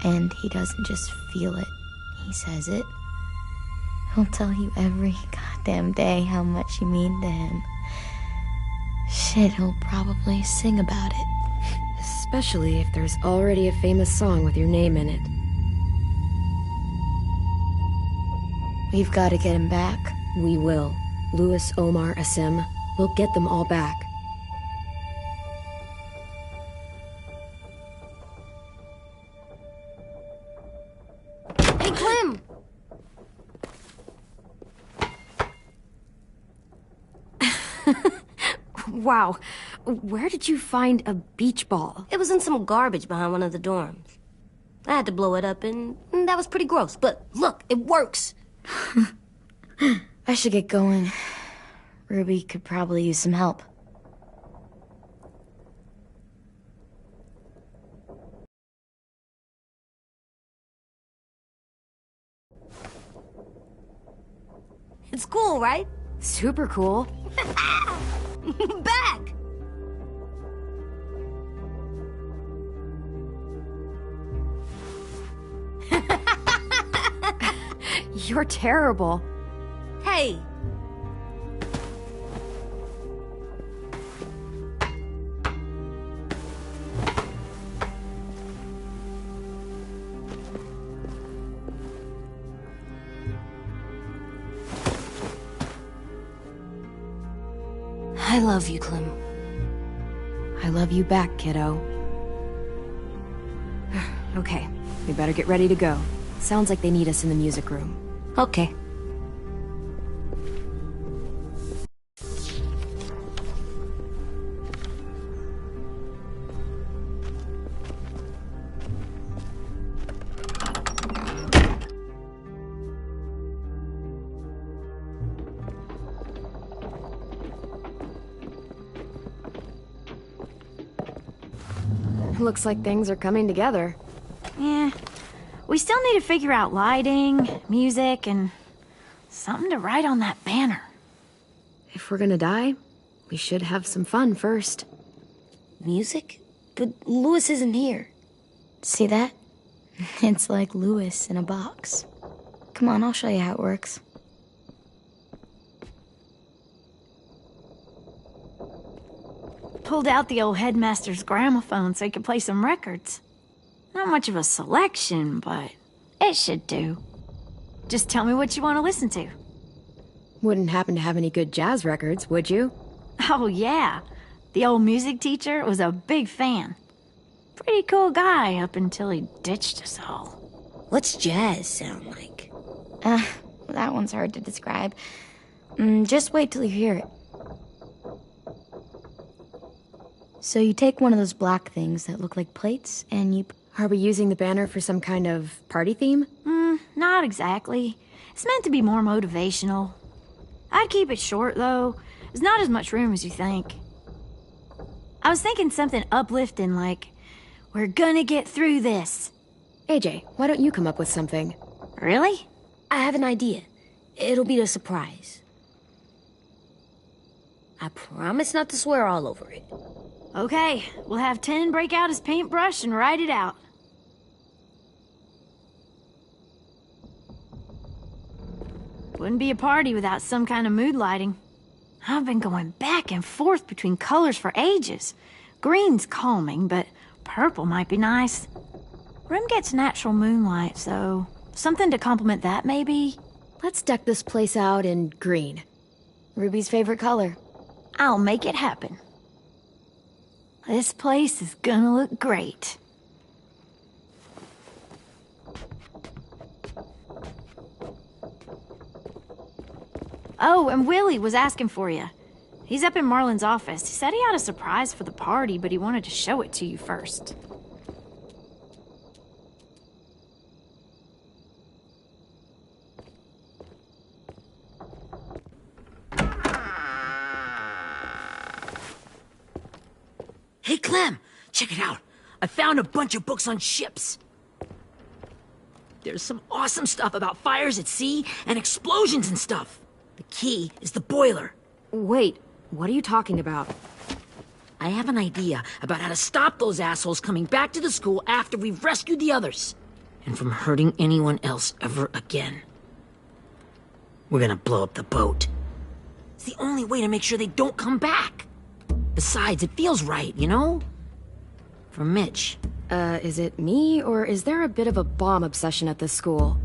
And he doesn't just feel it, he says it. He'll tell you every goddamn day how much you mean to him. Shit, he'll probably sing about it. Especially if there's already a famous song with your name in it. We've got to get him back. We will. Louis, Omar, Asim. We'll get them all back. Hey, Clem! Wow. Where did you find a beach ball? It was in some garbage behind one of the dorms. I had to blow it up, and that was pretty gross. But look, it works. I should get going. Ruby could probably use some help. It's cool, right? Super cool. Back! You're terrible. Hey! I love you, Clem. I love you back, kiddo. Okay, we better get ready to go. Sounds like they need us in the music room. Okay. Looks like things are coming together. Yeah. We still need to figure out lighting, music, and something to write on that banner. If we're gonna die, we should have some fun first. Music? But Louis isn't here. See that? It's like Louis in a box. Come on, I'll show you how it works. Pulled out the old headmaster's gramophone so he could play some records. Not much of a selection, but it should do. Just tell me what you want to listen to. Wouldn't happen to have any good jazz records, would you? Oh, yeah. The old music teacher was a big fan. Pretty cool guy up until he ditched us all. What's jazz sound like? That one's hard to describe. Just wait till you hear it. So you take one of those black things that look like plates, and you... Are we using the banner for some kind of party theme? Not exactly. It's meant to be more motivational. I'd keep it short, though. There's not as much room as you think. I was thinking something uplifting like, we're gonna get through this. AJ, why don't you come up with something? Really? I have an idea. It'll be a surprise. I promise not to swear all over it. Okay, we'll have 10 break out his paintbrush and write it out. Wouldn't be a party without some kind of mood lighting. I've been going back and forth between colors for ages. Green's calming, but purple might be nice. Room gets natural moonlight, so something to complement that, maybe? Let's deck this place out in green. Ruby's favorite color. I'll make it happen. This place is gonna look great. Oh, and Willie was asking for you. He's up in Marlin's office. He said he had a surprise for the party, but he wanted to show it to you first. Hey, Clem, check it out. I found a bunch of books on ships. There's some awesome stuff about fires at sea and explosions and stuff. The key is the boiler. Wait, what are you talking about? I have an idea about how to stop those assholes coming back to the school after we've rescued the others. And from hurting anyone else ever again. We're gonna blow up the boat. It's the only way to make sure they don't come back. Besides, it feels right, you know? For Mitch. Is it me, or is there a bit of a bomb obsession at this school?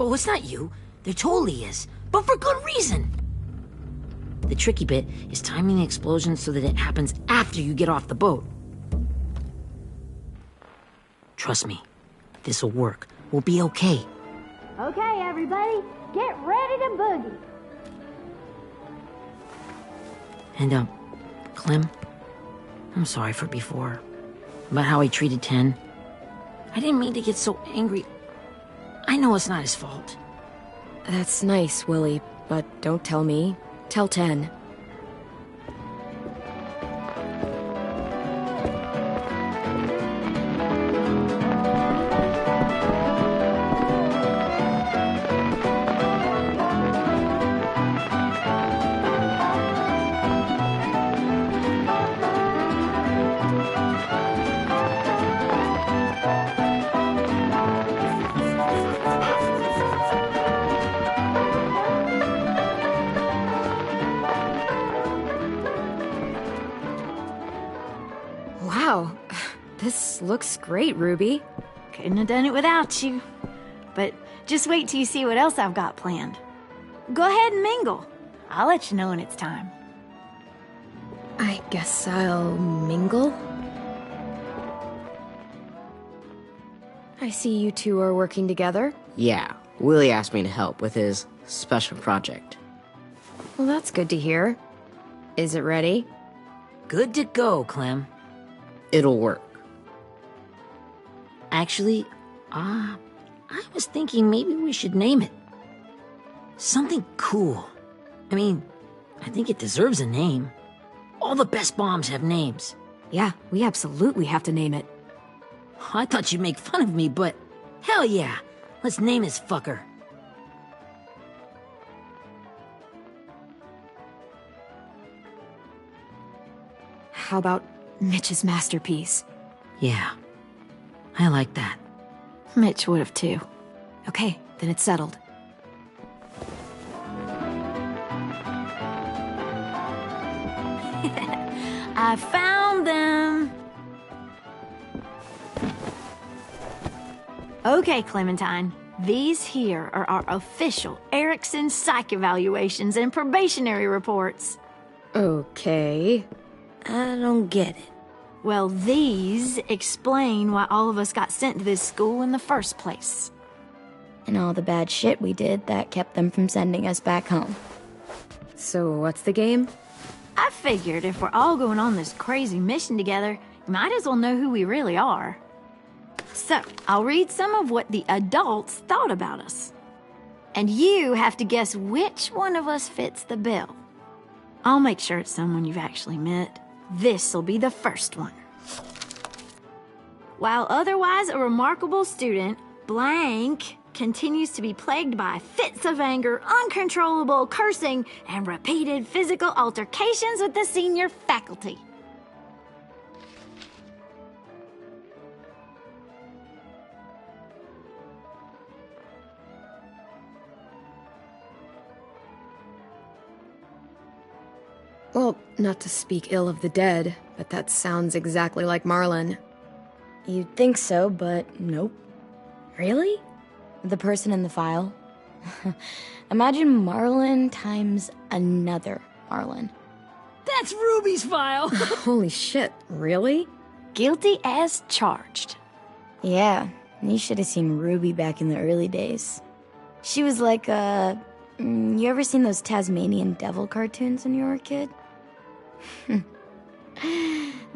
Oh, it's not you. There totally is. But for good reason. The tricky bit is timing the explosion so that it happens after you get off the boat. Trust me, this'll work. We'll be okay. Okay, everybody, get ready to boogie. And, Clem, I'm sorry for before. About how he treated Ten. I didn't mean to get so angry. I know it's not his fault. That's nice, Willie, but don't tell me. Tell 10. Wow, this looks great, Ruby. Couldn't have done it without you. But just wait till you see what else I've got planned. Go ahead and mingle. I'll let you know when it's time. I guess I'll mingle. I see you two are working together. Yeah, Willie asked me to help with his special project. Well, that's good to hear. Is it ready? Good to go, Clem. It'll work. Actually, I was thinking maybe we should name it. Something cool. I mean, I think it deserves a name. All the best bombs have names. Yeah, we absolutely have to name it. I thought you'd make fun of me, but hell yeah. Let's name this fucker. How about Mitch's masterpiece? Yeah, I like that. Mitch would have too. Okay, then it's settled. I found them! Okay, Clementine. These here are our official Erickson psych evaluations and probationary reports. Okay. I don't get it. Well, these explain why all of us got sent to this school in the first place. And all the bad shit we did that kept them from sending us back home. So what's the game? I figured if we're all going on this crazy mission together, you might as well know who we really are. So, I'll read some of what the adults thought about us. And you have to guess which one of us fits the bill. I'll make sure it's someone you've actually met. This'll be the first one. While otherwise a remarkable student, blank continues to be plagued by fits of anger, uncontrollable cursing, and repeated physical altercations with the senior faculty. Well, not to speak ill of the dead, but that sounds exactly like Marlon. You'd think so, but nope. Really? The person in the file? Imagine Marlon times another Marlon. That's Ruby's file! Holy shit, really? Guilty as charged. Yeah, you should have seen Ruby back in the early days. She was like, you ever seen those Tasmanian devil cartoons when you were a kid?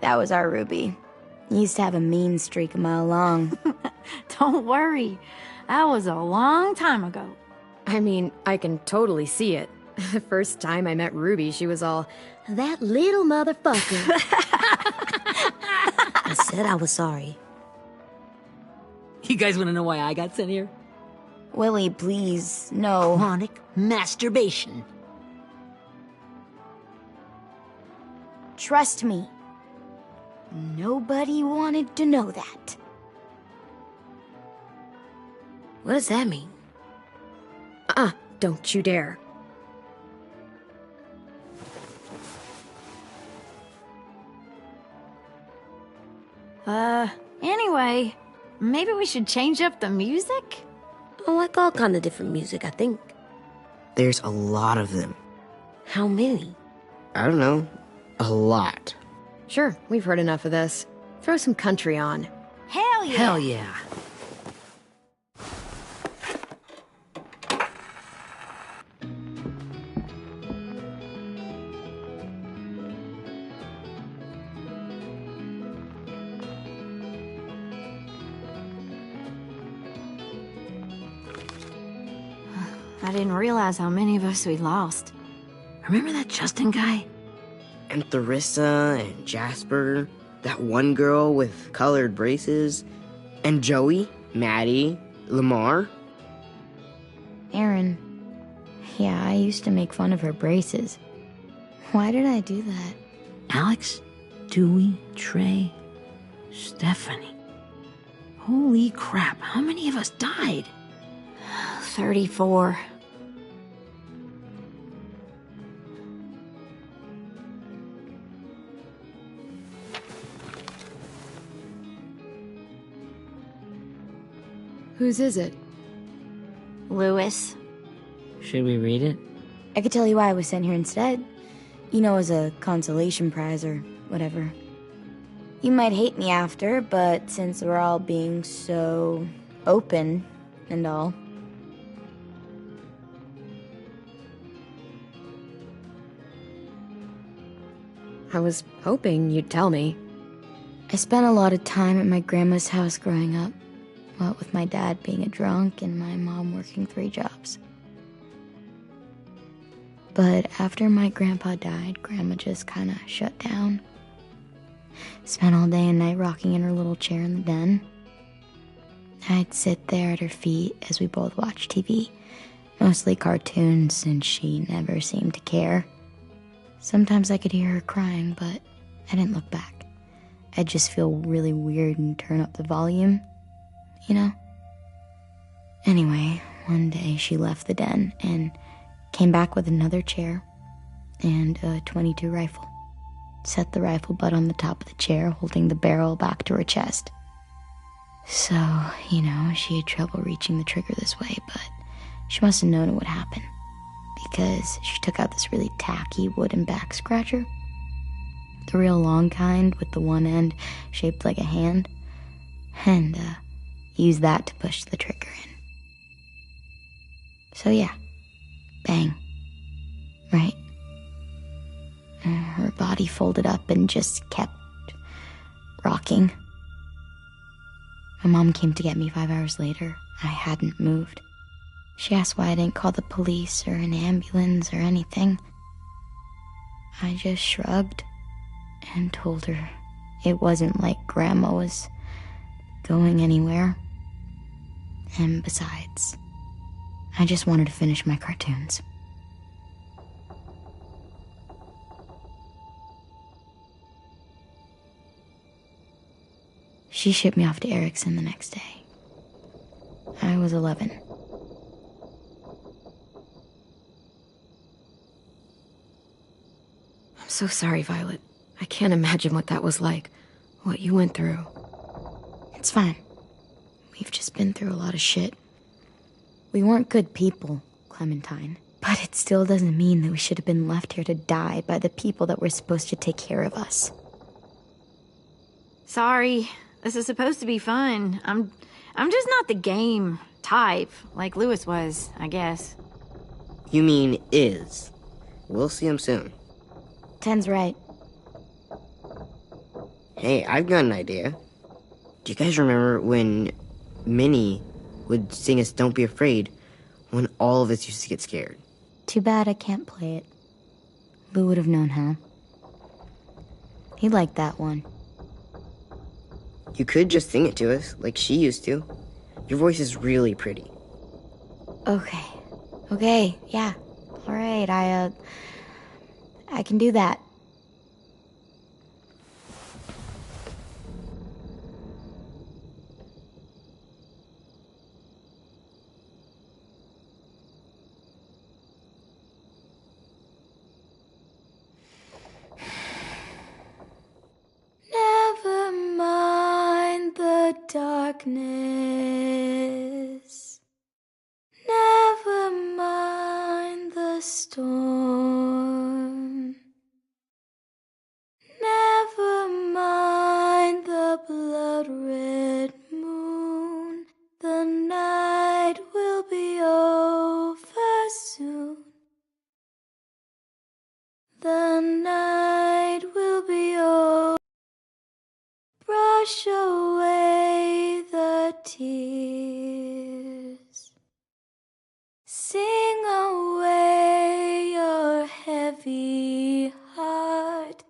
That was our Ruby. He used to have a mean streak a mile long. Don't worry. That was a long time ago. I mean, I can totally see it. The first time I met Ruby, she was all, "That little motherfucker." I said I was sorry. You guys want to know why I got sent here? Willie, please, no. Chronic masturbation. Trust me. Nobody wanted to know that. What does that mean? Don't you dare. Anyway, maybe we should change up the music? I like all kind of different music, I think. There's a lot of them. How many? I don't know. A lot. Sure, we've heard enough of this. Throw some country on. Hell yeah! Hell yeah. I didn't realize how many of us we lost. Remember that Justin guy? And Theresa and Jasper. That one girl with colored braces. And Joey, Maddie, Lamar. Aaron. Yeah, I used to make fun of her braces. Why did I do that? Alex, Dewey, Trey, Stephanie. Holy crap, how many of us died? 34. Whose is it? Lewis. Should we read it? I could tell you why I was sent here instead. You know, as a consolation prize or whatever. You might hate me after, but since we're all being so open and all. I was hoping you'd tell me. I spent a lot of time at my grandma's house growing up. What with my dad being a drunk and my mom working 3 jobs. But after my grandpa died, Grandma just kinda shut down. Spent all day and night rocking in her little chair in the den. I'd sit there at her feet as we both watched TV. Mostly cartoons, since she never seemed to care. Sometimes I could hear her crying, but I didn't look back. I'd just feel really weird and turn up the volume, you know? Anyway, one day she left the den and came back with another chair and a .22 rifle. Set the rifle butt on the top of the chair, holding the barrel back to her chest. So, you know, she had trouble reaching the trigger this way, but she must have known it would happen, because she took out this really tacky wooden back scratcher. The real long kind with the one end shaped like a hand, and used that to push the trigger in. So yeah, bang, right? Her body folded up and just kept rocking. My mom came to get me 5 hours later. I hadn't moved. She asked why I didn't call the police or an ambulance or anything. I just shrugged and told her it wasn't like Grandma was going anywhere. And besides, I just wanted to finish my cartoons. She shipped me off to Erickson the next day. I was 11. I'm so sorry, Violet. I can't imagine what that was like. What you went through. It's fine. We've just been through a lot of shit. We weren't good people, Clementine. But it still doesn't mean that we should have been left here to die by the people that were supposed to take care of us. Sorry. This is supposed to be fun. I'm just not the game type, like Lewis was, I guess. You mean is. We'll see him soon. Ten's right. Hey, I've got an idea. Do you guys remember when Minnie would sing us Don't Be Afraid when all of us used to get scared? Too bad I can't play it. Lou would have known how. He liked that one. You could just sing it to us, like she used to. Your voice is really pretty. Okay, yeah. Alright, I can do that. Never mind the darkness. Never mind the storm. Never mind the blood-red moon. The night will be over soon. The night will be over. Brush away the tears. Sing away your heavy heart.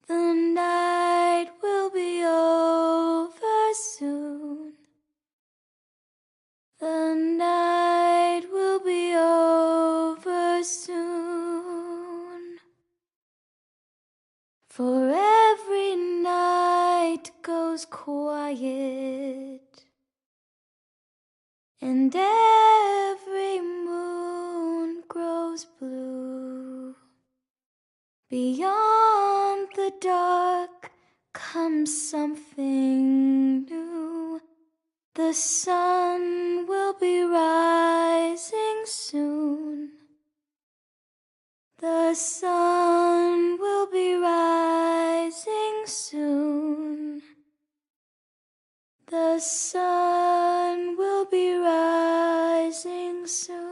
The night will be over soon. The night will be over soon. For every night goes quiet, and every moon grows blue. Beyond the dark comes something new. The sun will be rising soon. The sun will be rising soon. The sun will be rising soon.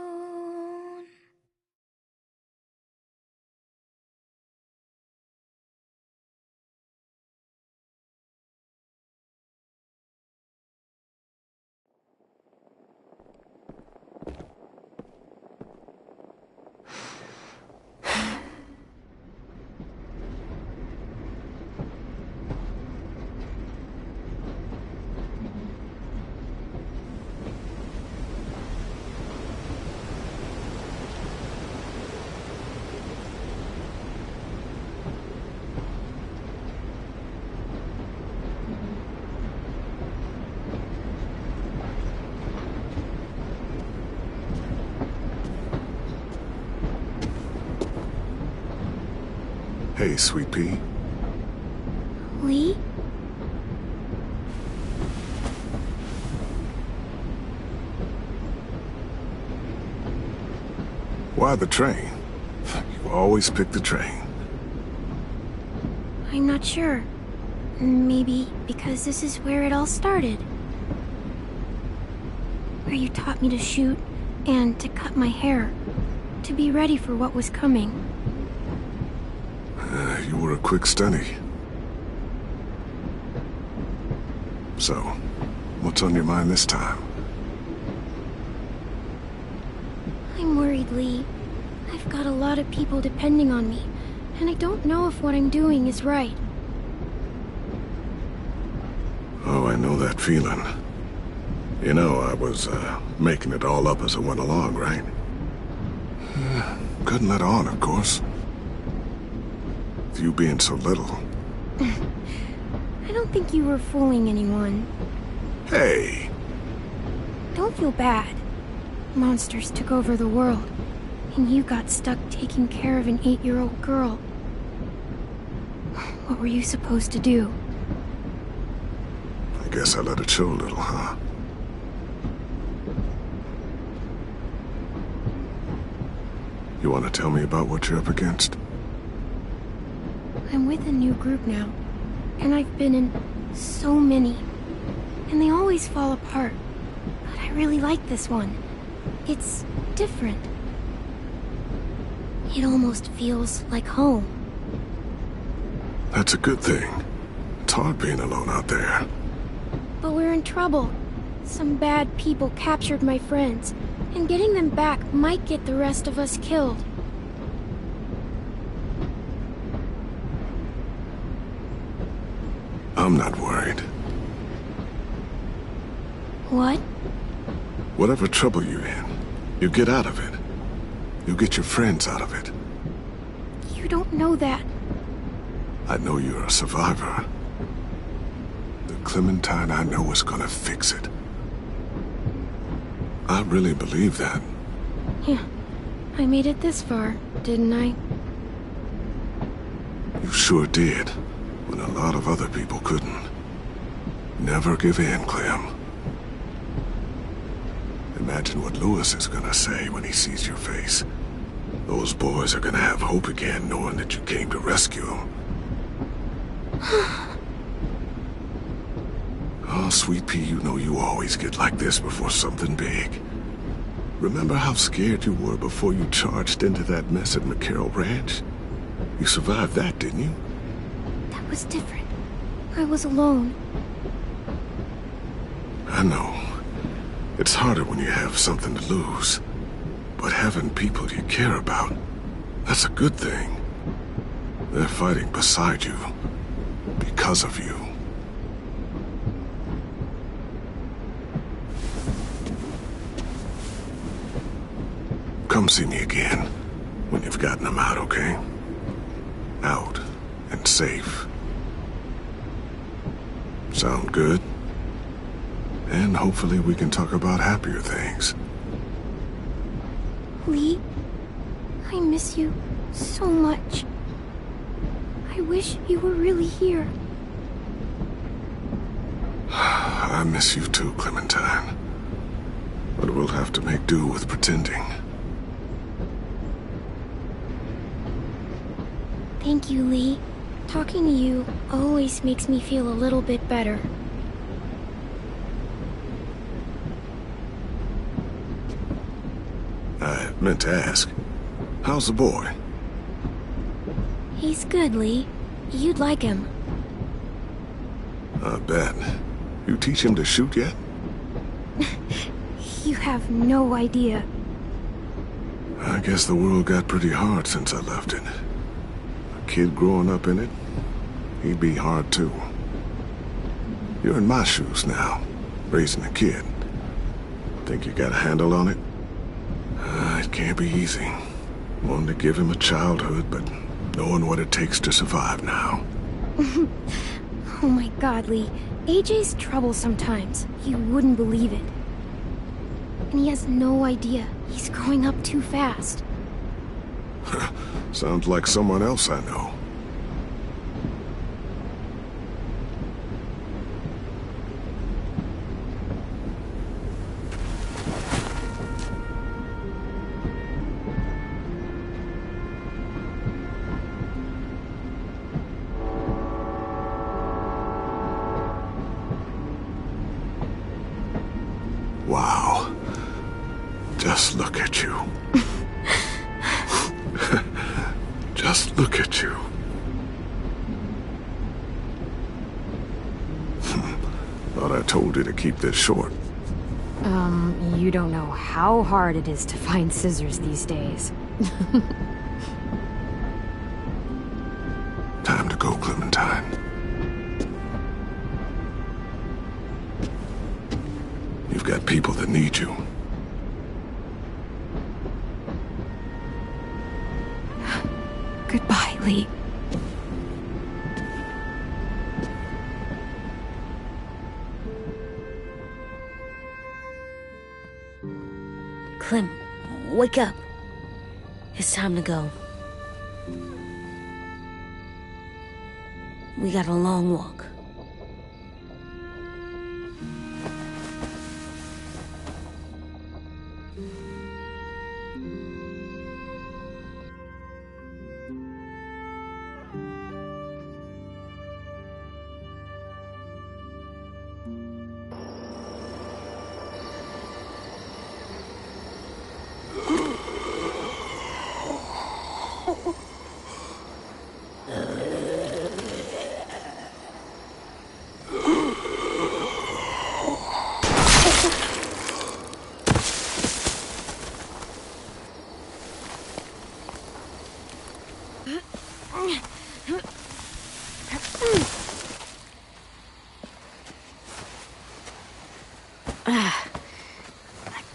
Hey, Sweet Pea. Lee? Why the train? You always pick the train. I'm not sure. Maybe because this is where it all started. Where you taught me to shoot and to cut my hair. To be ready for what was coming. You were a quick study. So, what's on your mind this time? I'm worried, Lee. I've got a lot of people depending on me, and I don't know if what I'm doing is right. Oh, I know that feeling. You know, I was, making it all up as I went along, right? Couldn't let on, of course. With you being so little. I don't think you were fooling anyone. Hey! Don't feel bad. Monsters took over the world, and you got stuck taking care of an 8-year-old girl. What were you supposed to do? I guess I let it show a little, huh? You want to tell me about what you're up against? I'm with a new group now, and I've been in so many, and they always fall apart. But I really like this one. It's different. It almost feels like home. That's a good thing. It's hard being alone out there. But we're in trouble. Some bad people captured my friends, and getting them back might get the rest of us killed. I'm not worried. What? Whatever trouble you're in, you get out of it. You get your friends out of it. You don't know that. I know you're a survivor. The Clementine I know is gonna fix it. I really believe that. Yeah, I made it this far, didn't I? You sure did, when a lot of other people couldn't. Never give in, Clem. Imagine what Lewis is gonna say when he sees your face. Those boys are gonna have hope again, knowing that you came to rescue them. Oh, Sweet Pea, you know you always get like this before something big. Remember how scared you were before you charged into that mess at McCarroll Ranch? You survived that, didn't you? That was different. I was alone. I know. It's harder when you have something to lose. But having people you care about, that's a good thing. They're fighting beside you. Because of you. Come see me again when you've gotten them out, okay? Out and safe. Sound good? And hopefully we can talk about happier things. Lee, I miss you so much. I wish you were really here. I miss you too, Clementine. But we'll have to make do with pretending. Thank you, Lee. Talking to you always makes me feel a little bit better. I meant to ask, how's the boy? He's good, Lee. You'd like him. I bet. You teach him to shoot yet? You have no idea. I guess the world got pretty hard since I left it. A kid growing up in it, he'd be hard too. You're in my shoes now, raising a kid. Think you got a handle on it? It can't be easy. Wanting to give him a childhood, but knowing what it takes to survive now. Oh my God, Lee. AJ's trouble sometimes. You wouldn't believe it. And he has no idea. He's growing up too fast. Sounds like someone else I know. Wow. Just look at you. Just look at you. Thought I told you to keep this short. You don't know how hard it is to find scissors these days. Time to go, Clementine. You've got people that need you. Goodbye, Lee. Clem, wake up. It's time to go. We got a long walk.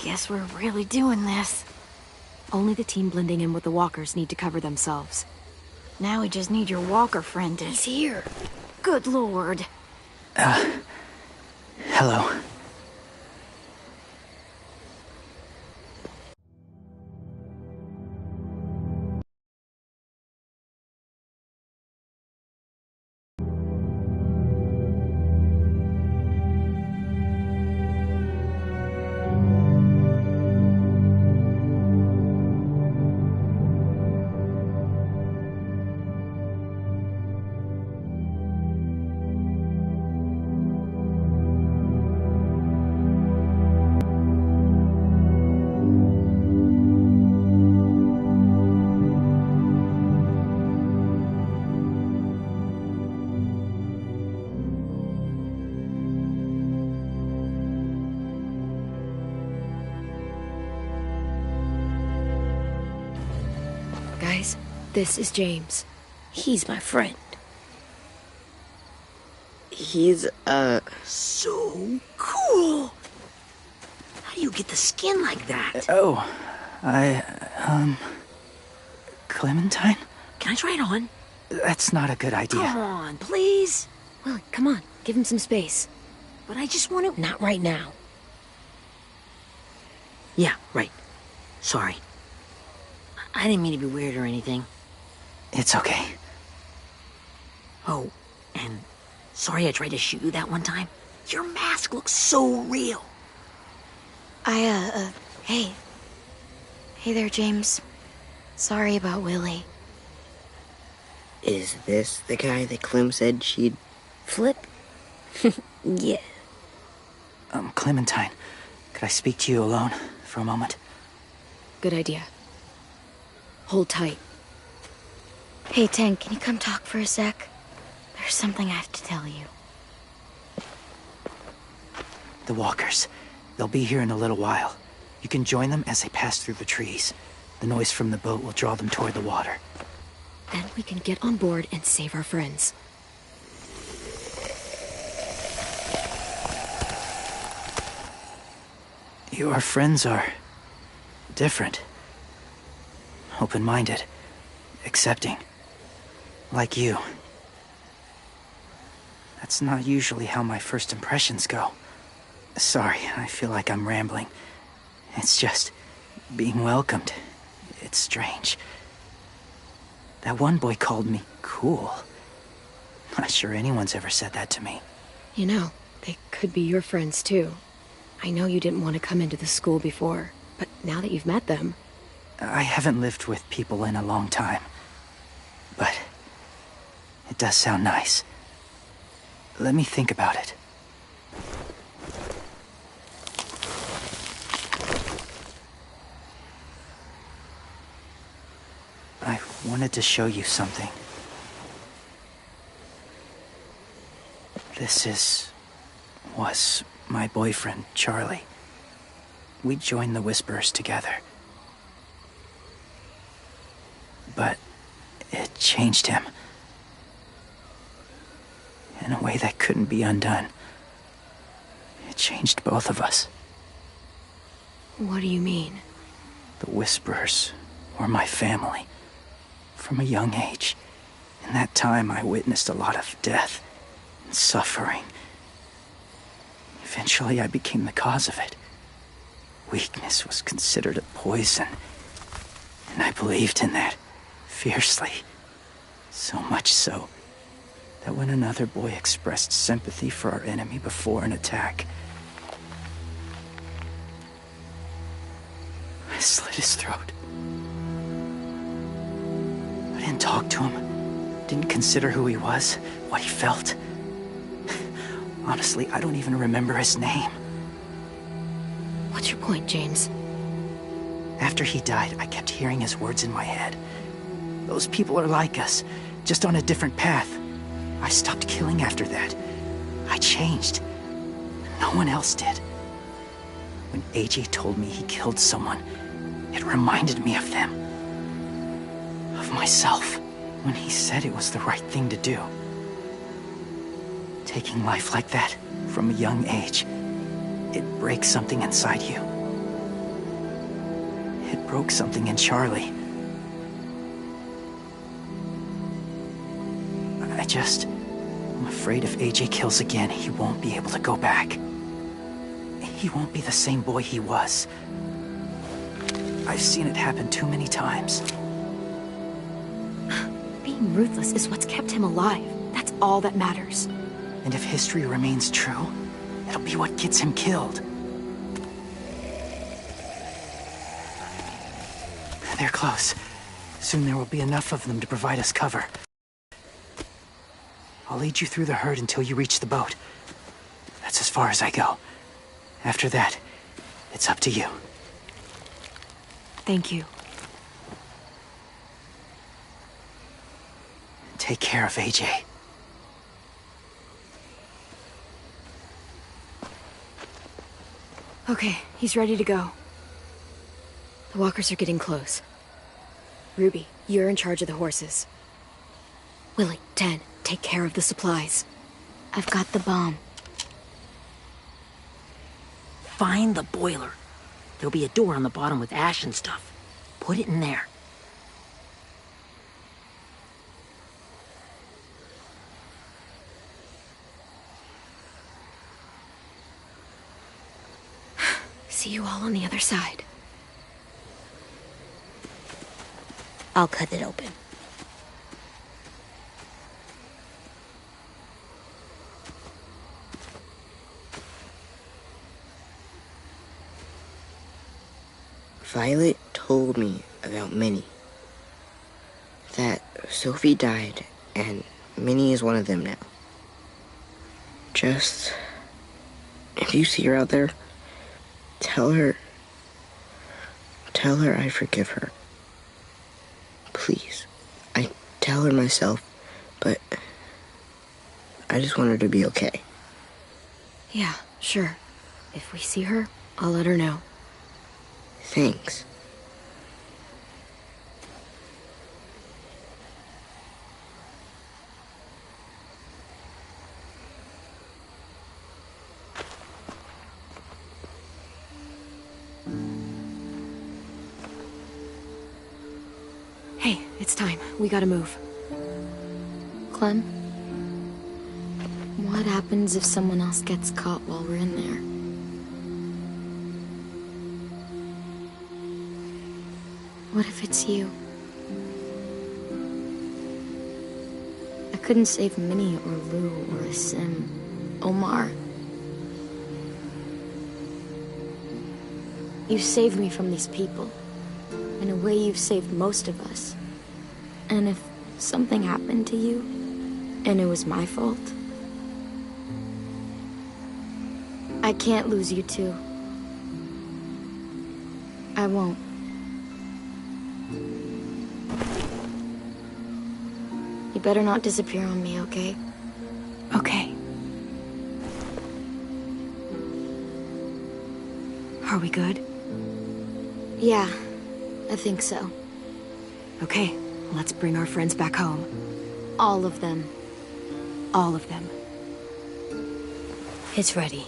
Guess we're really doing this. Only the team blending in with the walkers need to cover themselves. Now we just need your walker friend to... He's here. Good lord. Hello. Guys, this is James. He's my friend. He's, So cool! How do you get the skin like that? Clementine? Can I try it on? That's not a good idea. Come on, please. Willie, come on. Give him some space. But I just want to... Not right now. Yeah, right. Sorry. I didn't mean to be weird or anything. It's okay. Oh, and sorry I tried to shoot you that one time. Your mask looks so real. Hey. Hey there, James. Sorry about Willie. is this the guy that Clem said she'd flip? Yeah. Clementine, could I speak to you alone for a moment? Good idea. Hold tight. Hey, Tank, can you come talk for a sec? There's something I have to tell you. The walkers. They'll be here in a little while. You can join them as they pass through the trees. The noise from the boat will draw them toward the water. Then we can get on board and save our friends. Your friends are different. Open-minded. Accepting. Like you. That's not usually how my first impressions go. Sorry, I feel like I'm rambling. It's just being welcomed. It's strange. That one boy called me cool. Not sure anyone's ever said that to me. You know, they could be your friends too. I know you didn't want to come into the school before, but now that you've met them... I haven't lived with people in a long time. But it does sound nice. Let me think about it. I wanted to show you something. This was my boyfriend, Charlie. We joined the Whisperers together. But it changed him. In a way that couldn't be undone. It changed both of us. What do you mean? The Whisperers were my family. From a young age. In that time, I witnessed a lot of death and suffering. Eventually, I became the cause of it. Weakness was considered a poison. And I believed in that. Fiercely. So much so that when another boy expressed sympathy for our enemy before an attack, I slit his throat. I didn't talk to him, didn't consider who he was, what he felt. Honestly, I don't even remember his name. What's your point, James? After he died, I kept hearing his words in my head. Those people are like us, just on a different path. I stopped killing after that. I changed. No one else did. When AJ told me he killed someone, it reminded me of them. Of myself. When he said it was the right thing to do. Taking life like that, from a young age, it breaks something inside you. It broke something in Charlie. I'm afraid if AJ kills again, he won't be able to go back. He won't be the same boy he was. I've seen it happen too many times. Being ruthless is what's kept him alive. That's all that matters. And if history remains true, it'll be what gets him killed. They're close. Soon there will be enough of them to provide us cover. I'll lead you through the herd until you reach the boat. That's as far as I go. After that, it's up to you. Thank you. Take care of AJ. Okay, he's ready to go. The walkers are getting close. Ruby, you're in charge of the horses. Willie, Ted, take care of the supplies. I've got the bomb. Find the boiler. There'll be a door on the bottom with ash and stuff. Put it in there. See you all on the other side. I'll cut it open. Violet told me about Minnie. That Sophie died, and Minnie is one of them now. Just... if you see her out there, tell her I forgive her. Please. I tell her myself, but I just want her to be okay. Yeah, sure. If we see her, I'll let her know. Thanks. Hey, it's time. We gotta move. Clem? What happens if someone else gets caught while we're in there? What if it's you? I couldn't save Minnie or Lou or Sim. Omar. You saved me from these people. In a way, you've saved most of us. And if something happened to you, and it was my fault, I can't lose you too. I won't. You better not disappear on me, okay? Okay. Are we good? Yeah, I think so. Okay, let's bring our friends back home. All of them. All of them. It's ready.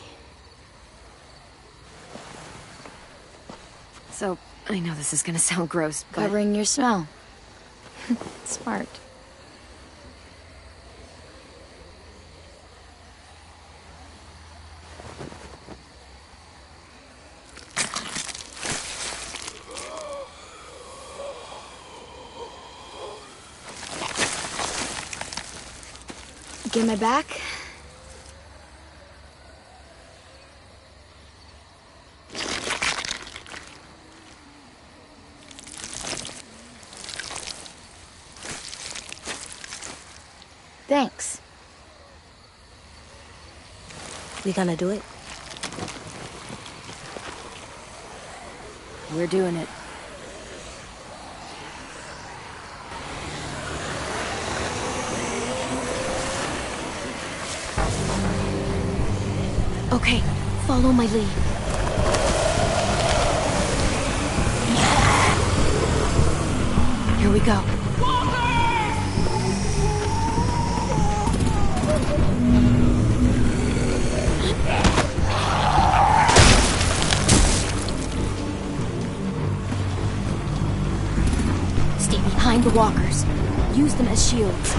So, I know this is gonna sound gross, but... Covering your smell. Smart. Get my back? Thanks. We gonna do it? We're doing it. Okay, follow my lead. Here we go. Stay behind the walkers. Use them as shields.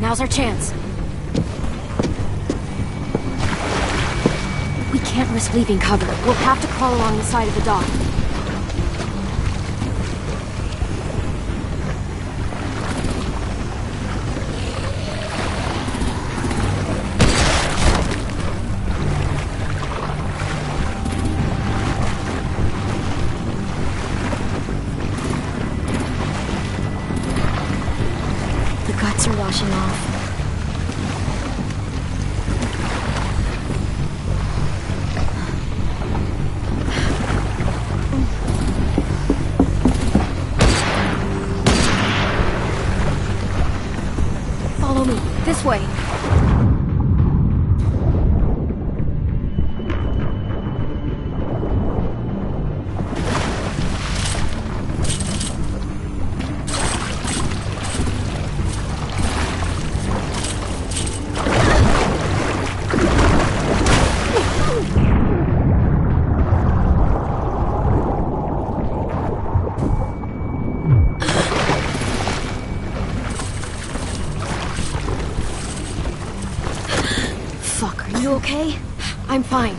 Now's our chance. We can't risk leaving cover. We'll have to crawl along the side of the dock. The guts are washing off. Follow me. This way. Fuck, are you okay? I'm fine.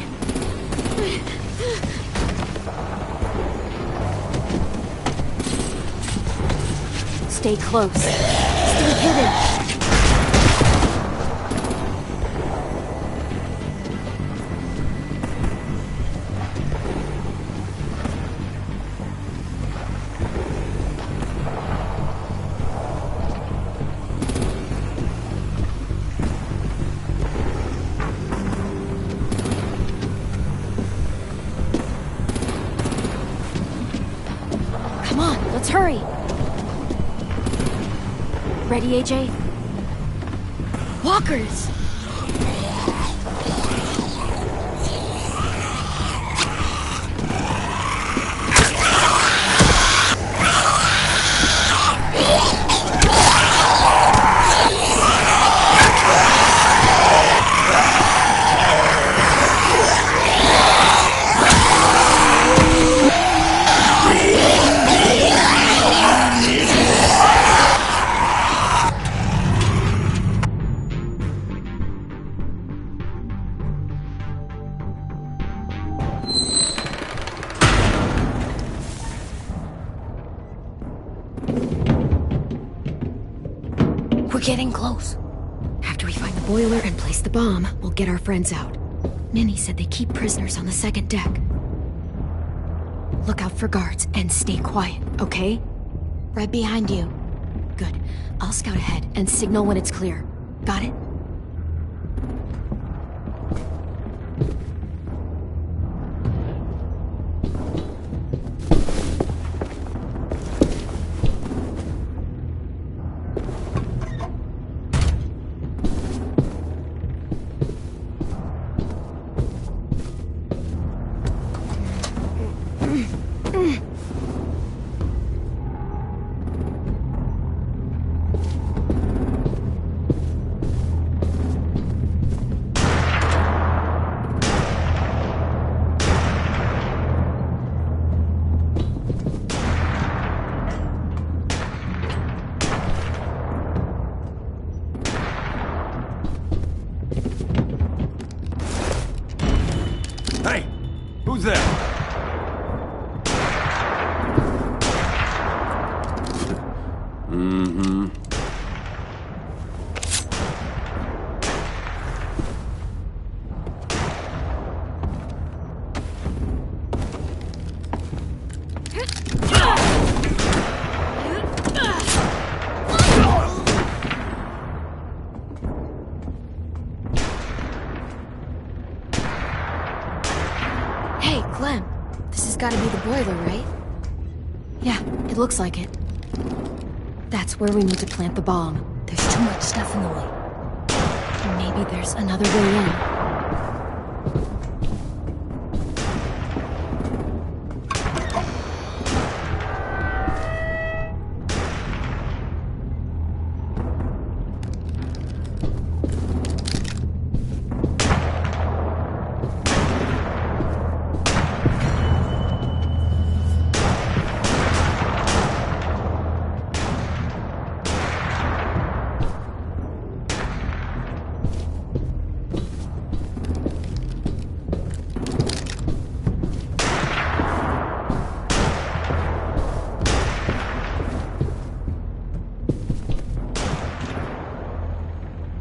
Stay close. Stay hidden. Come on, let's hurry. Ready, AJ? Walkers! We're getting close. After we find the boiler and place the bomb, we'll get our friends out. Ninny said they keep prisoners on the second deck. Look out for guards and stay quiet, okay? Right behind you. Good. I'll scout ahead and signal when it's clear. Got it? Hey! Who's there? Mm-hmm. Hey, Clem. This has got to be the boiler, right? Yeah, it looks like it. That's where we need to plant the bomb. There's too much stuff in the way. Maybe there's another way in.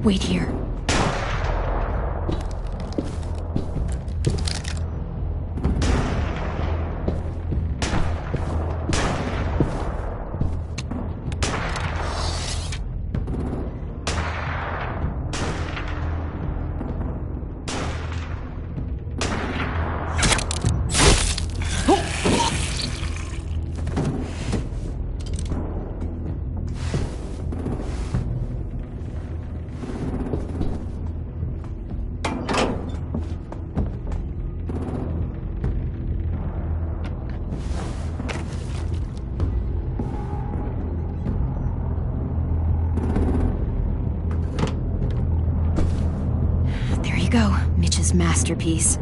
Wait here. Go, Mitch's masterpiece.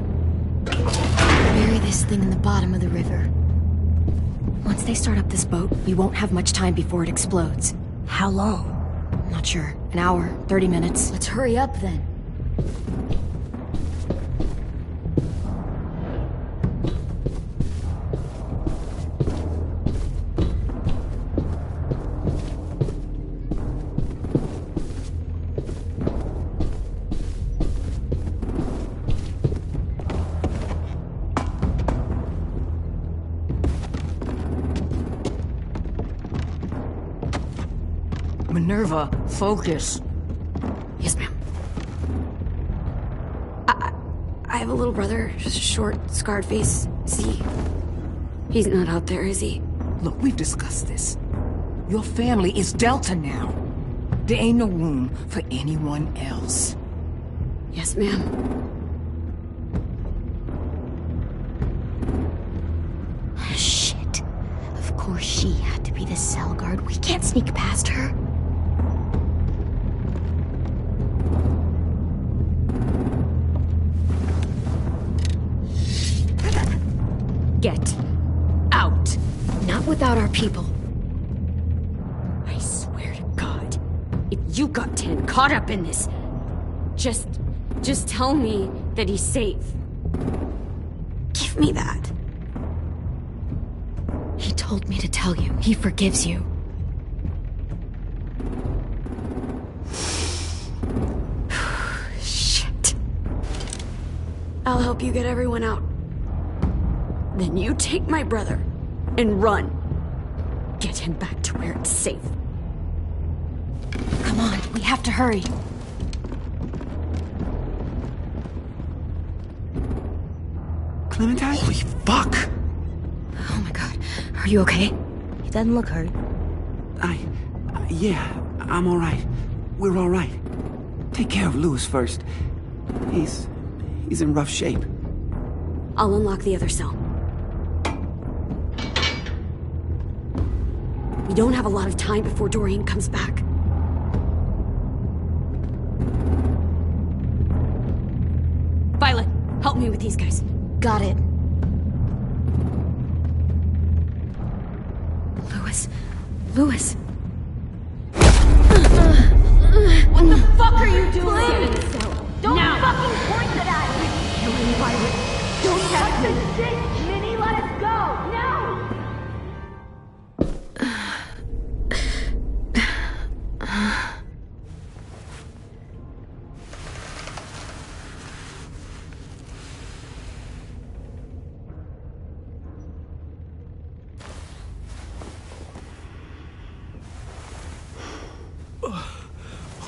Bury this thing in the bottom of the river. Once they start up this boat, we won't have much time before it explodes. How long? Not sure. An hour, 30 minutes. Let's hurry up then. Minerva, focus. Yes, ma'am. I have a little brother, just a short, scarred face. He's not out there, is he? Look, we've discussed this. Your family is Delta now. There ain't no room for anyone else. Yes, ma'am. Shit. Of course she had to be the cell guard. We can't sneak past her. Get out. Not without our people. I swear to God, if you got 10 caught up in this, just tell me that he's safe. Give me that. He told me to tell you. He forgives you. Shit. I'll help you get everyone out. Then you take my brother and run. Get him back to where it's safe. Come on, we have to hurry. Clementine? Holy fuck! Oh my god. Are you okay? He doesn't look hurt. Yeah, I'm alright. We're alright. Take care of Louis first. He's in rough shape. I'll unlock the other cell. We don't have a lot of time before Doreen comes back. Violet, help me with these guys. Got it. Louis. What the fuck are you doing? Get in the cell. Don't fucking point it at me! Killing Violet. Don't have to shit, Minnie, let us go!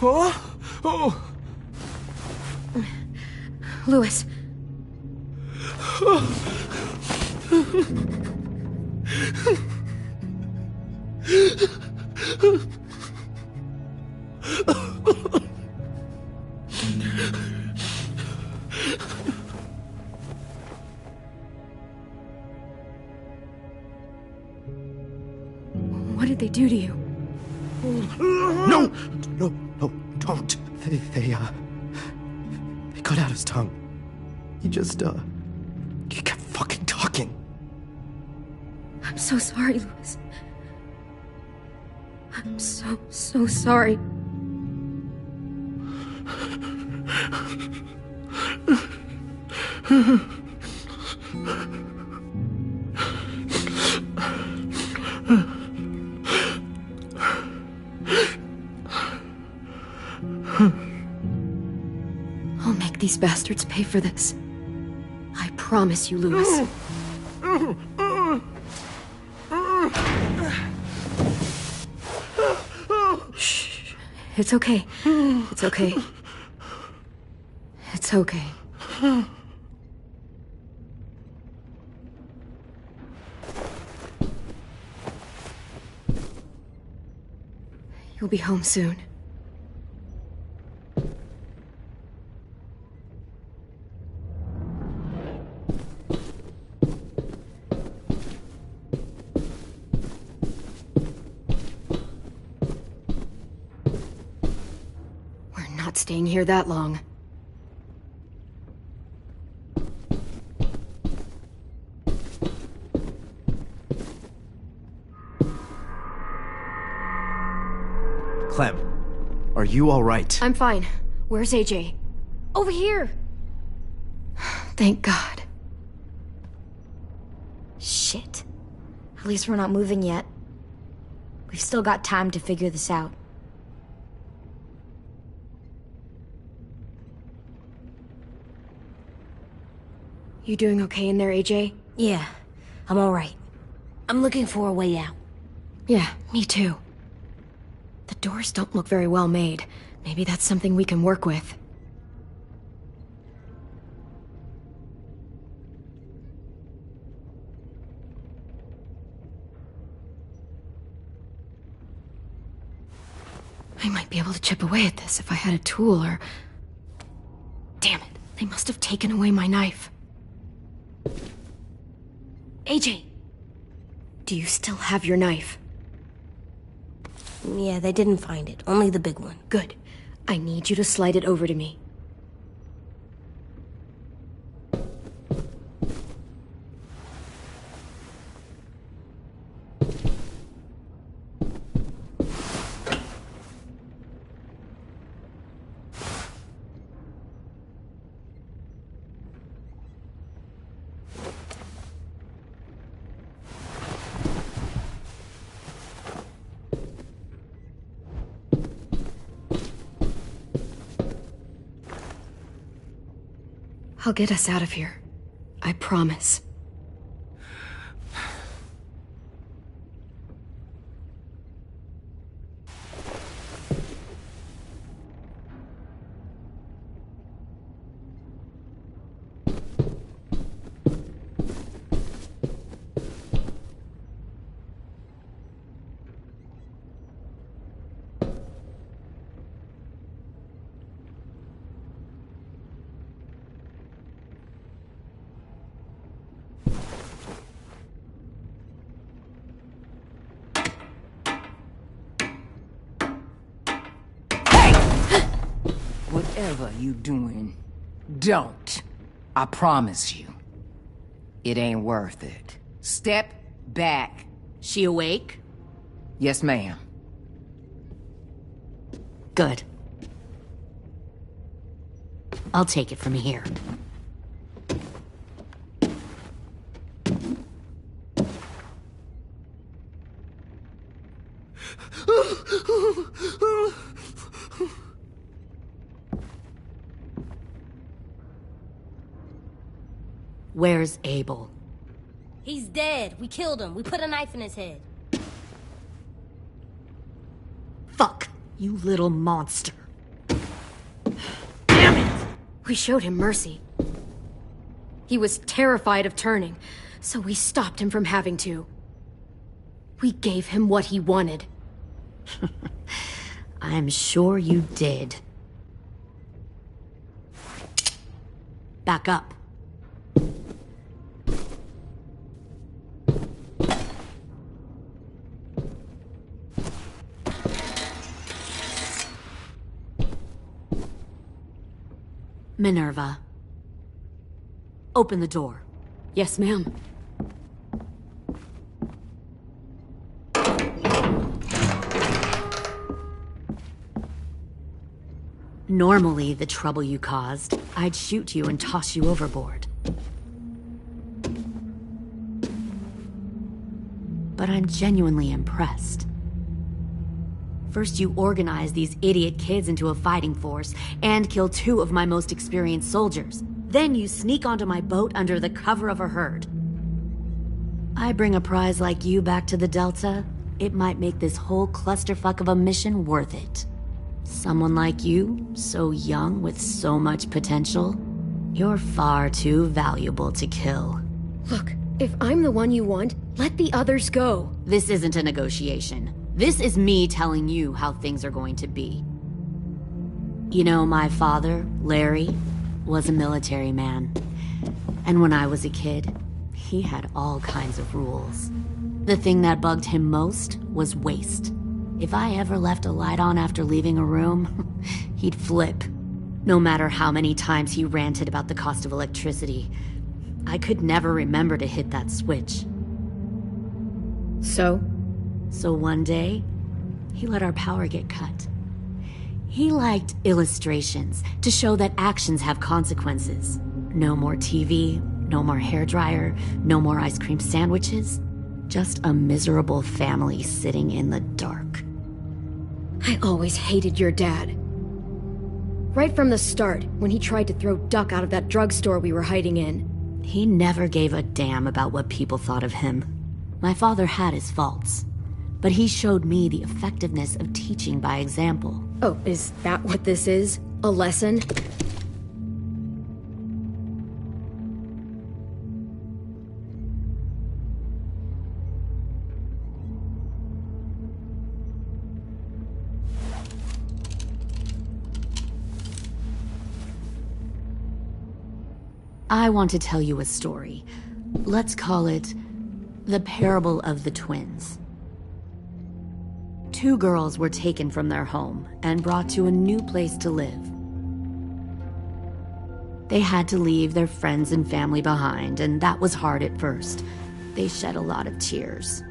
Oh! Louis. What did they do to you? No, don't. They cut out his tongue. He kept fucking talking. I'm so sorry, Louis. I'm so sorry. I'll make these bastards pay for this. I promise you, Louis. Shh. It's okay. It's okay. It's okay. You'll be home soon. Not staying here that long. Clem, are you all right? I'm fine. Where's AJ? Over here! Thank God. Shit. At least we're not moving yet. We've still got time to figure this out. You doing okay in there, AJ? Yeah, I'm alright. I'm looking for a way out. Yeah, me too. The doors don't look very well made. Maybe that's something we can work with. I might be able to chip away at this if I had a tool or... Damn it, they must have taken away my knife. AJ! Do you still have your knife? Yeah, they didn't find it. Only the big one. Good. I need you to slide it over to me. I'll get us out of here. I promise. Whatever you doing, don't. I promise you. It ain't worth it. Step back. She awake? Yes, ma'am. Good. I'll take it from here. Where's Abel? He's dead. We killed him. We put a knife in his head. Fuck, you little monster. Damn it! We showed him mercy. He was terrified of turning, so we stopped him from having to. We gave him what he wanted. I'm sure you did. Back up. Minerva. Open the door. Yes, ma'am. Normally, the trouble you caused, I'd shoot you and toss you overboard. But I'm genuinely impressed. First, you organize these idiot kids into a fighting force and kill 2 of my most experienced soldiers. Then you sneak onto my boat under the cover of a herd. I bring a prize like you back to the Delta, it might make this whole clusterfuck of a mission worth it. Someone like you, so young with so much potential, you're far too valuable to kill. Look, if I'm the one you want, let the others go. This isn't a negotiation. This is me telling you how things are going to be. You know, my father, Larry, was a military man. And when I was a kid, he had all kinds of rules. The thing that bugged him most was waste. If I ever left a light on after leaving a room, he'd flip. No matter how many times he ranted about the cost of electricity, I could never remember to hit that switch. So one day, he let our power get cut. He liked illustrations to show that actions have consequences. No more TV, no more hairdryer, no more ice cream sandwiches. Just a miserable family sitting in the dark. I always hated your dad. Right from the start, when he tried to throw Duck out of that drugstore we were hiding in. He never gave a damn about what people thought of him. My father had his faults, but he showed me the effectiveness of teaching by example. Oh, is that what this is? A lesson? I want to tell you a story. Let's call it The Parable of the Twins. 2 girls were taken from their home and brought to a new place to live. They had to leave their friends and family behind, and that was hard at first. They shed a lot of tears.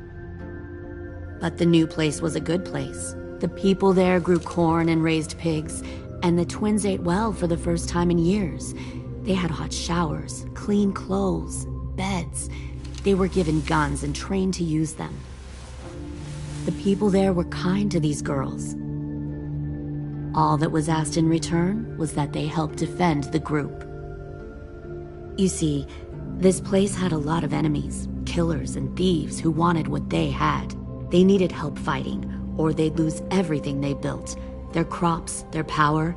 But the new place was a good place. The people there grew corn and raised pigs, and the twins ate well for the first time in years. They had hot showers, clean clothes, beds. They were given guns and trained to use them. The people there were kind to these girls. All that was asked in return was that they help defend the group. You see, this place had a lot of enemies, killers and thieves who wanted what they had. They needed help fighting, or they'd lose everything they built. Their crops, their power,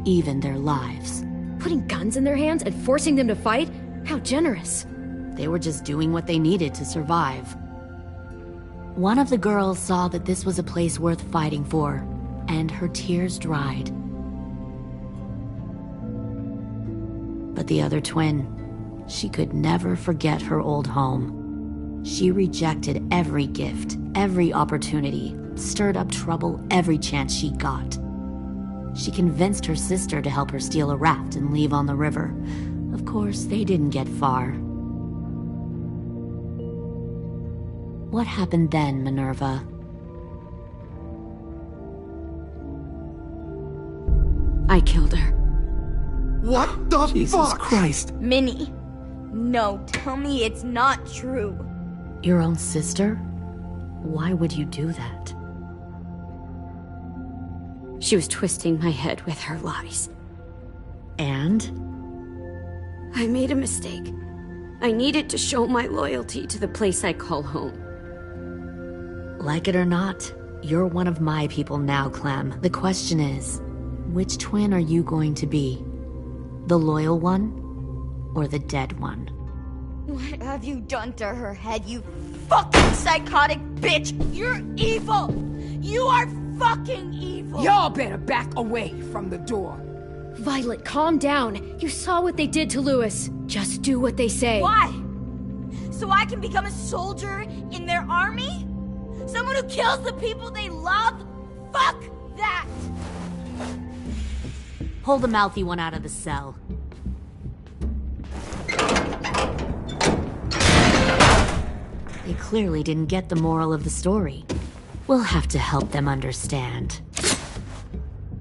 even their lives. Putting guns in their hands and forcing them to fight? How generous. They were just doing what they needed to survive. One of the girls saw that this was a place worth fighting for, and her tears dried. But the other twin, she could never forget her old home. She rejected every gift, every opportunity, stirred up trouble every chance she got. She convinced her sister to help her steal a raft and leave on the river. Of course, they didn't get far. What happened then, Minerva? I killed her. What the Jesus Christ? Minnie, no, tell me it's not true. Your own sister? Why would you do that? She was twisting my head with her lies. And? I made a mistake. I needed to show my loyalty to the place I call home. Like it or not, you're one of my people now, Clem. The question is, which twin are you going to be? The loyal one, or the dead one? What have you done to her head, you fucking psychotic bitch? You're evil! You are fucking evil! Y'all better back away from the door. Violet, calm down. You saw what they did to Louis. Just do what they say. Why? So I can become a soldier in their army? Someone who kills the people they love? Fuck that! Pull the mouthy one out of the cell. They clearly didn't get the moral of the story. We'll have to help them understand.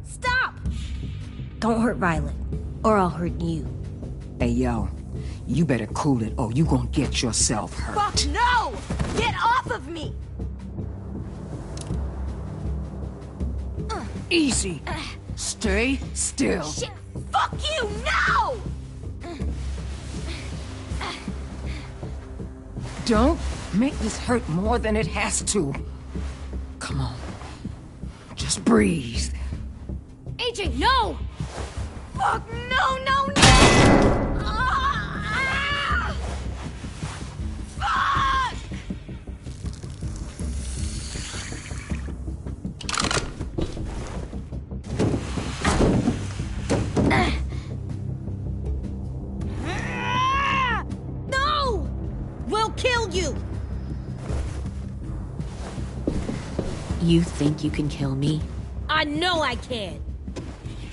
Stop! Don't hurt Violet, or I'll hurt you. Hey, yo. You better cool it, or you gonna get yourself hurt. Fuck no! Get off of me! Easy. Stay still. Shit! Fuck you! No! Don't make this hurt more than it has to. Come on. Just breathe. AJ, no! Fuck no, no, no! Fuck! No! We'll kill you! You think you can kill me? I know I can.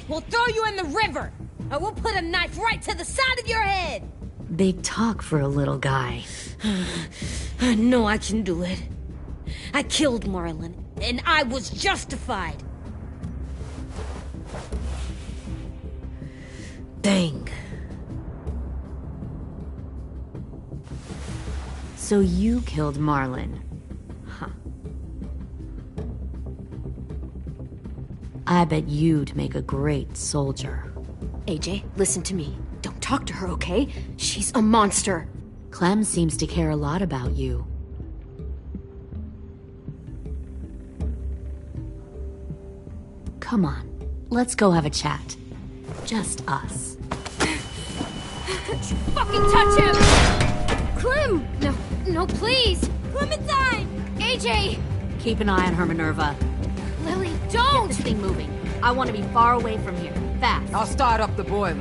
We'll throw you in the river, and we'll put a knife right to the side of your head. Big talk for a little guy. I know I can do it. I killed Marlon, and I was justified. Dang. So you killed Marlon. Huh. I bet you'd make a great soldier. AJ, listen to me. Don't talk to her, okay? She's a monster. Clem seems to care a lot about you. Come on, let's go have a chat. Just us. Fucking touch him! Clem! No, please! Clementine! AJ! Keep an eye on her, Minerva. Lily, don't! Get this thing moving. I want to be far away from here. Fast. I'll start up the boiler.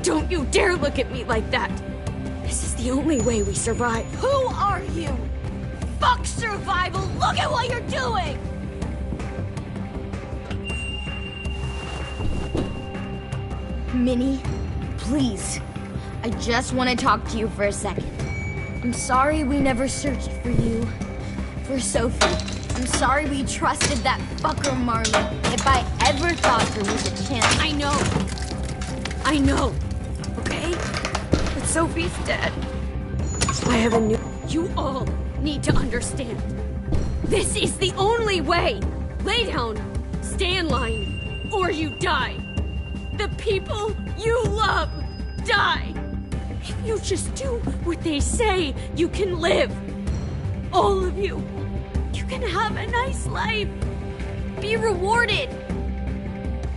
Don't you dare look at me like that! This is the only way we survive. Who are you? Fuck survival! Look at what you're doing! Minnie, please. I just want to talk to you for a second. I'm sorry we never searched for you. For Sophie. I'm sorry we trusted that fucker Marlon. If I ever thought there was a chance... I know. Okay? But Sophie's dead. I have a new... You all need to understand. This is the only way! Lay down, stay in line, or you die. The people you love die. If you just do what they say, you can live. All of you. You can have a nice life. Be rewarded.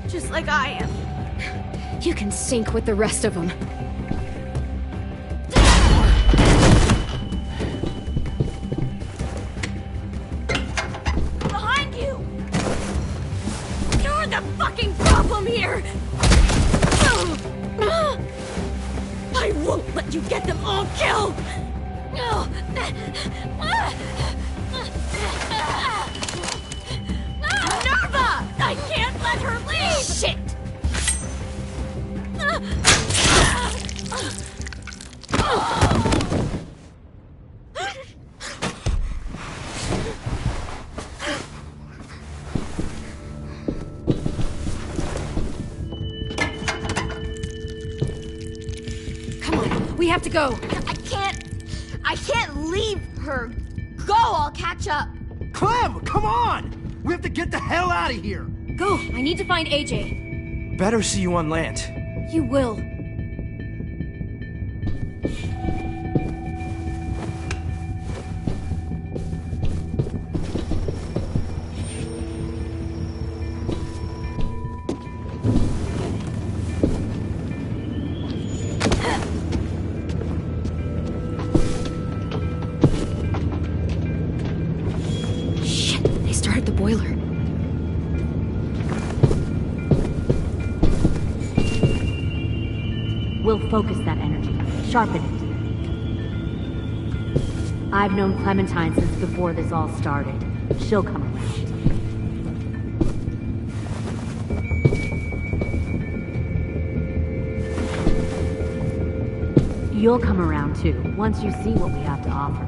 Just like I am. You can sink with the rest of them. Behind you! You're the fucking problem here! I won't let you get them all killed! I can't let her leave! Shit! Come on, we have to go. I can't leave her. Go, I'll catch up. Clem, come on! We have to get the hell out of here! Go, I need to find AJ. Better see you on land. You will. Shit, they started the boiler. We'll focus that energy, sharpen it. I've known Clementine since before this all started. She'll come around. You'll come around too, once you see what we have to offer.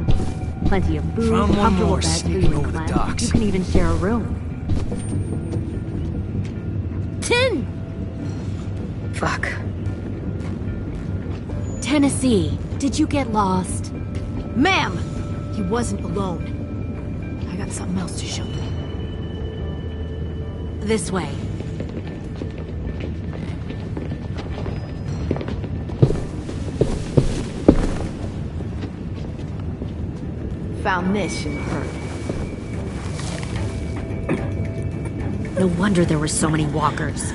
Plenty of food, Found one comfortable more beds for sneaking you over and the Clem. docks. You can even share a room. 10! Fuck. Tennessee, did you get lost? Ma'am! He wasn't alone. I got something else to show you. This way. Found this in the herd. No wonder there were so many walkers.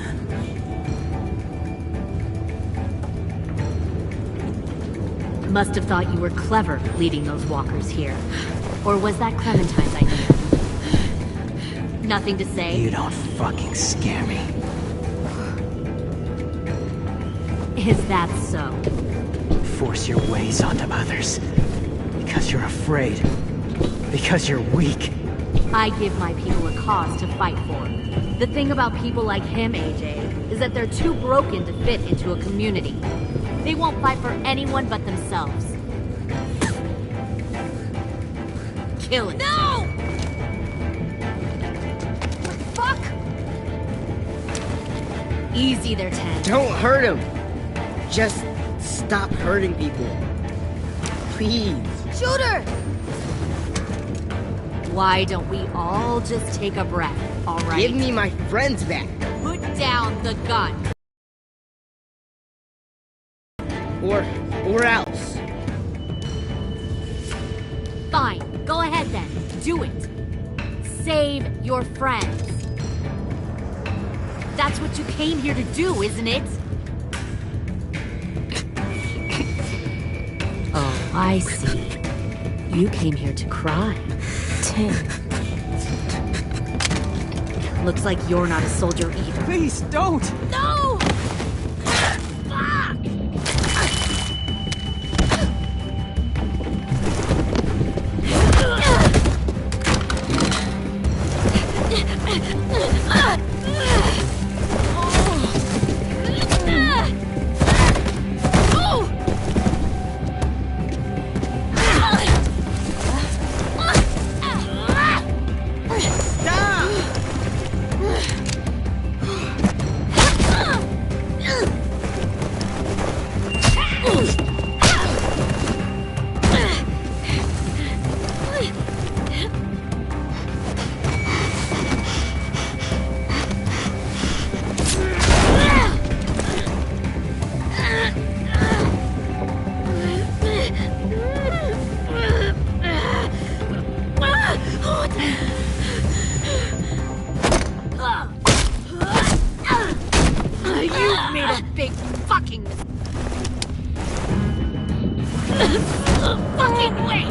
Must have thought you were clever leading those walkers here. Or was that Clementine's idea? Nothing to say? You don't fucking scare me. Is that so? Force your ways onto others. Because you're afraid. Because you're weak. I give my people a cause to fight for. The thing about people like him, AJ, is that they're too broken to fit into a community. They won't fight for anyone but themselves. Kill it. No! What the fuck? Easy there, Ted. Don't hurt him. Just stop hurting people. Please. Shoot her! Why don't we all just take a breath, all right? Give me my friends back. Put down the gun. Or else. Fine, go ahead then. Do it. Save your friends. That's what you came here to do, isn't it? Oh, I see. You came here to cry. Tim. Looks like you're not a soldier either. Please, don't! No! You've made a big fucking mistake. Fucking way!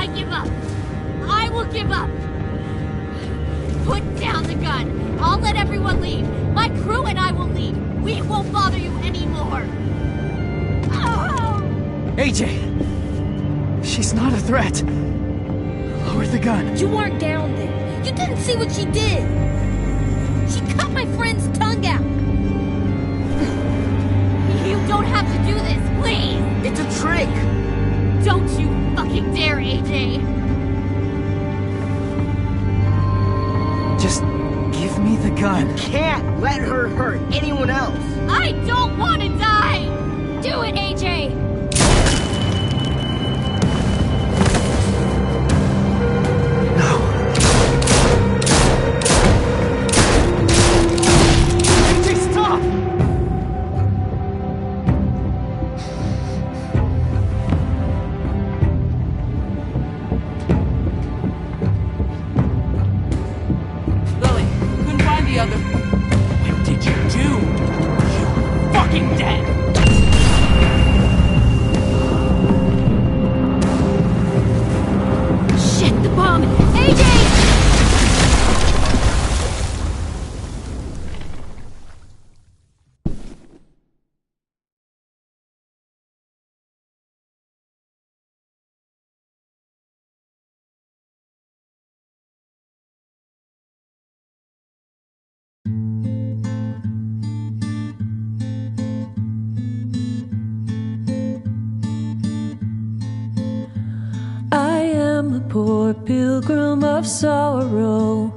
I give up. I will give up. Put down the gun. I'll let everyone leave. My crew and I will leave. We won't bother you anymore. Oh! AJ! She's not a threat. Lower the gun. You weren't down there. You didn't see what she did. She cut my friend's tongue out. You don't have to do this, please. It's a trick. Don't you fucking dare, AJ. Just give me the gun. Can't let her hurt anyone else. I don't want to die. Do it, AJ. Poor pilgrim of sorrow,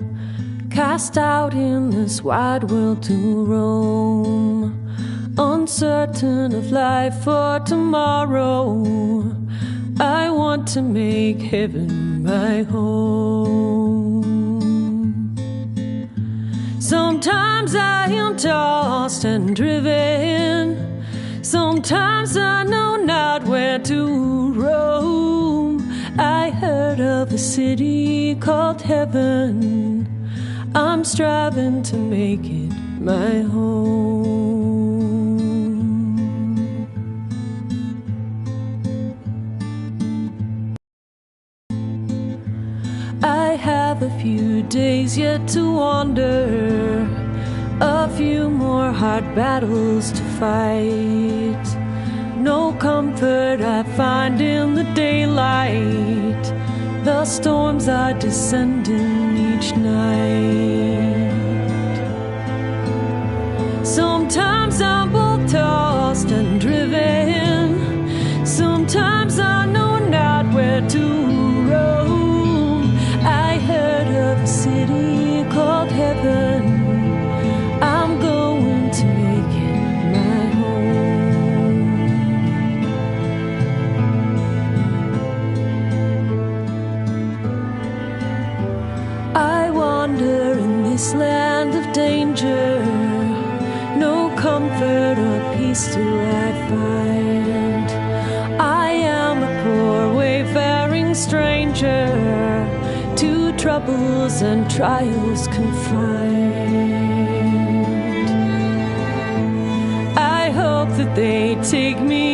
cast out in this wide world to roam, uncertain of life for tomorrow. I want to make heaven my home. Sometimes I am tossed and driven, sometimes I know not where to roam. I heard of a city called heaven. I'm striving to make it my home. I have a few days yet to wander, a few more hard battles to fight. No comfort I find in the daylight. The storms are descending each night. Sometimes I'm both tossed and driven, sometimes I know not where to roam. I heard of a city called heaven. I'm going to make it my home. I wander in this land of danger, no comfort or peace do I find. I am a poor wayfaring stranger, to troubles and trials confined. I hope that they take me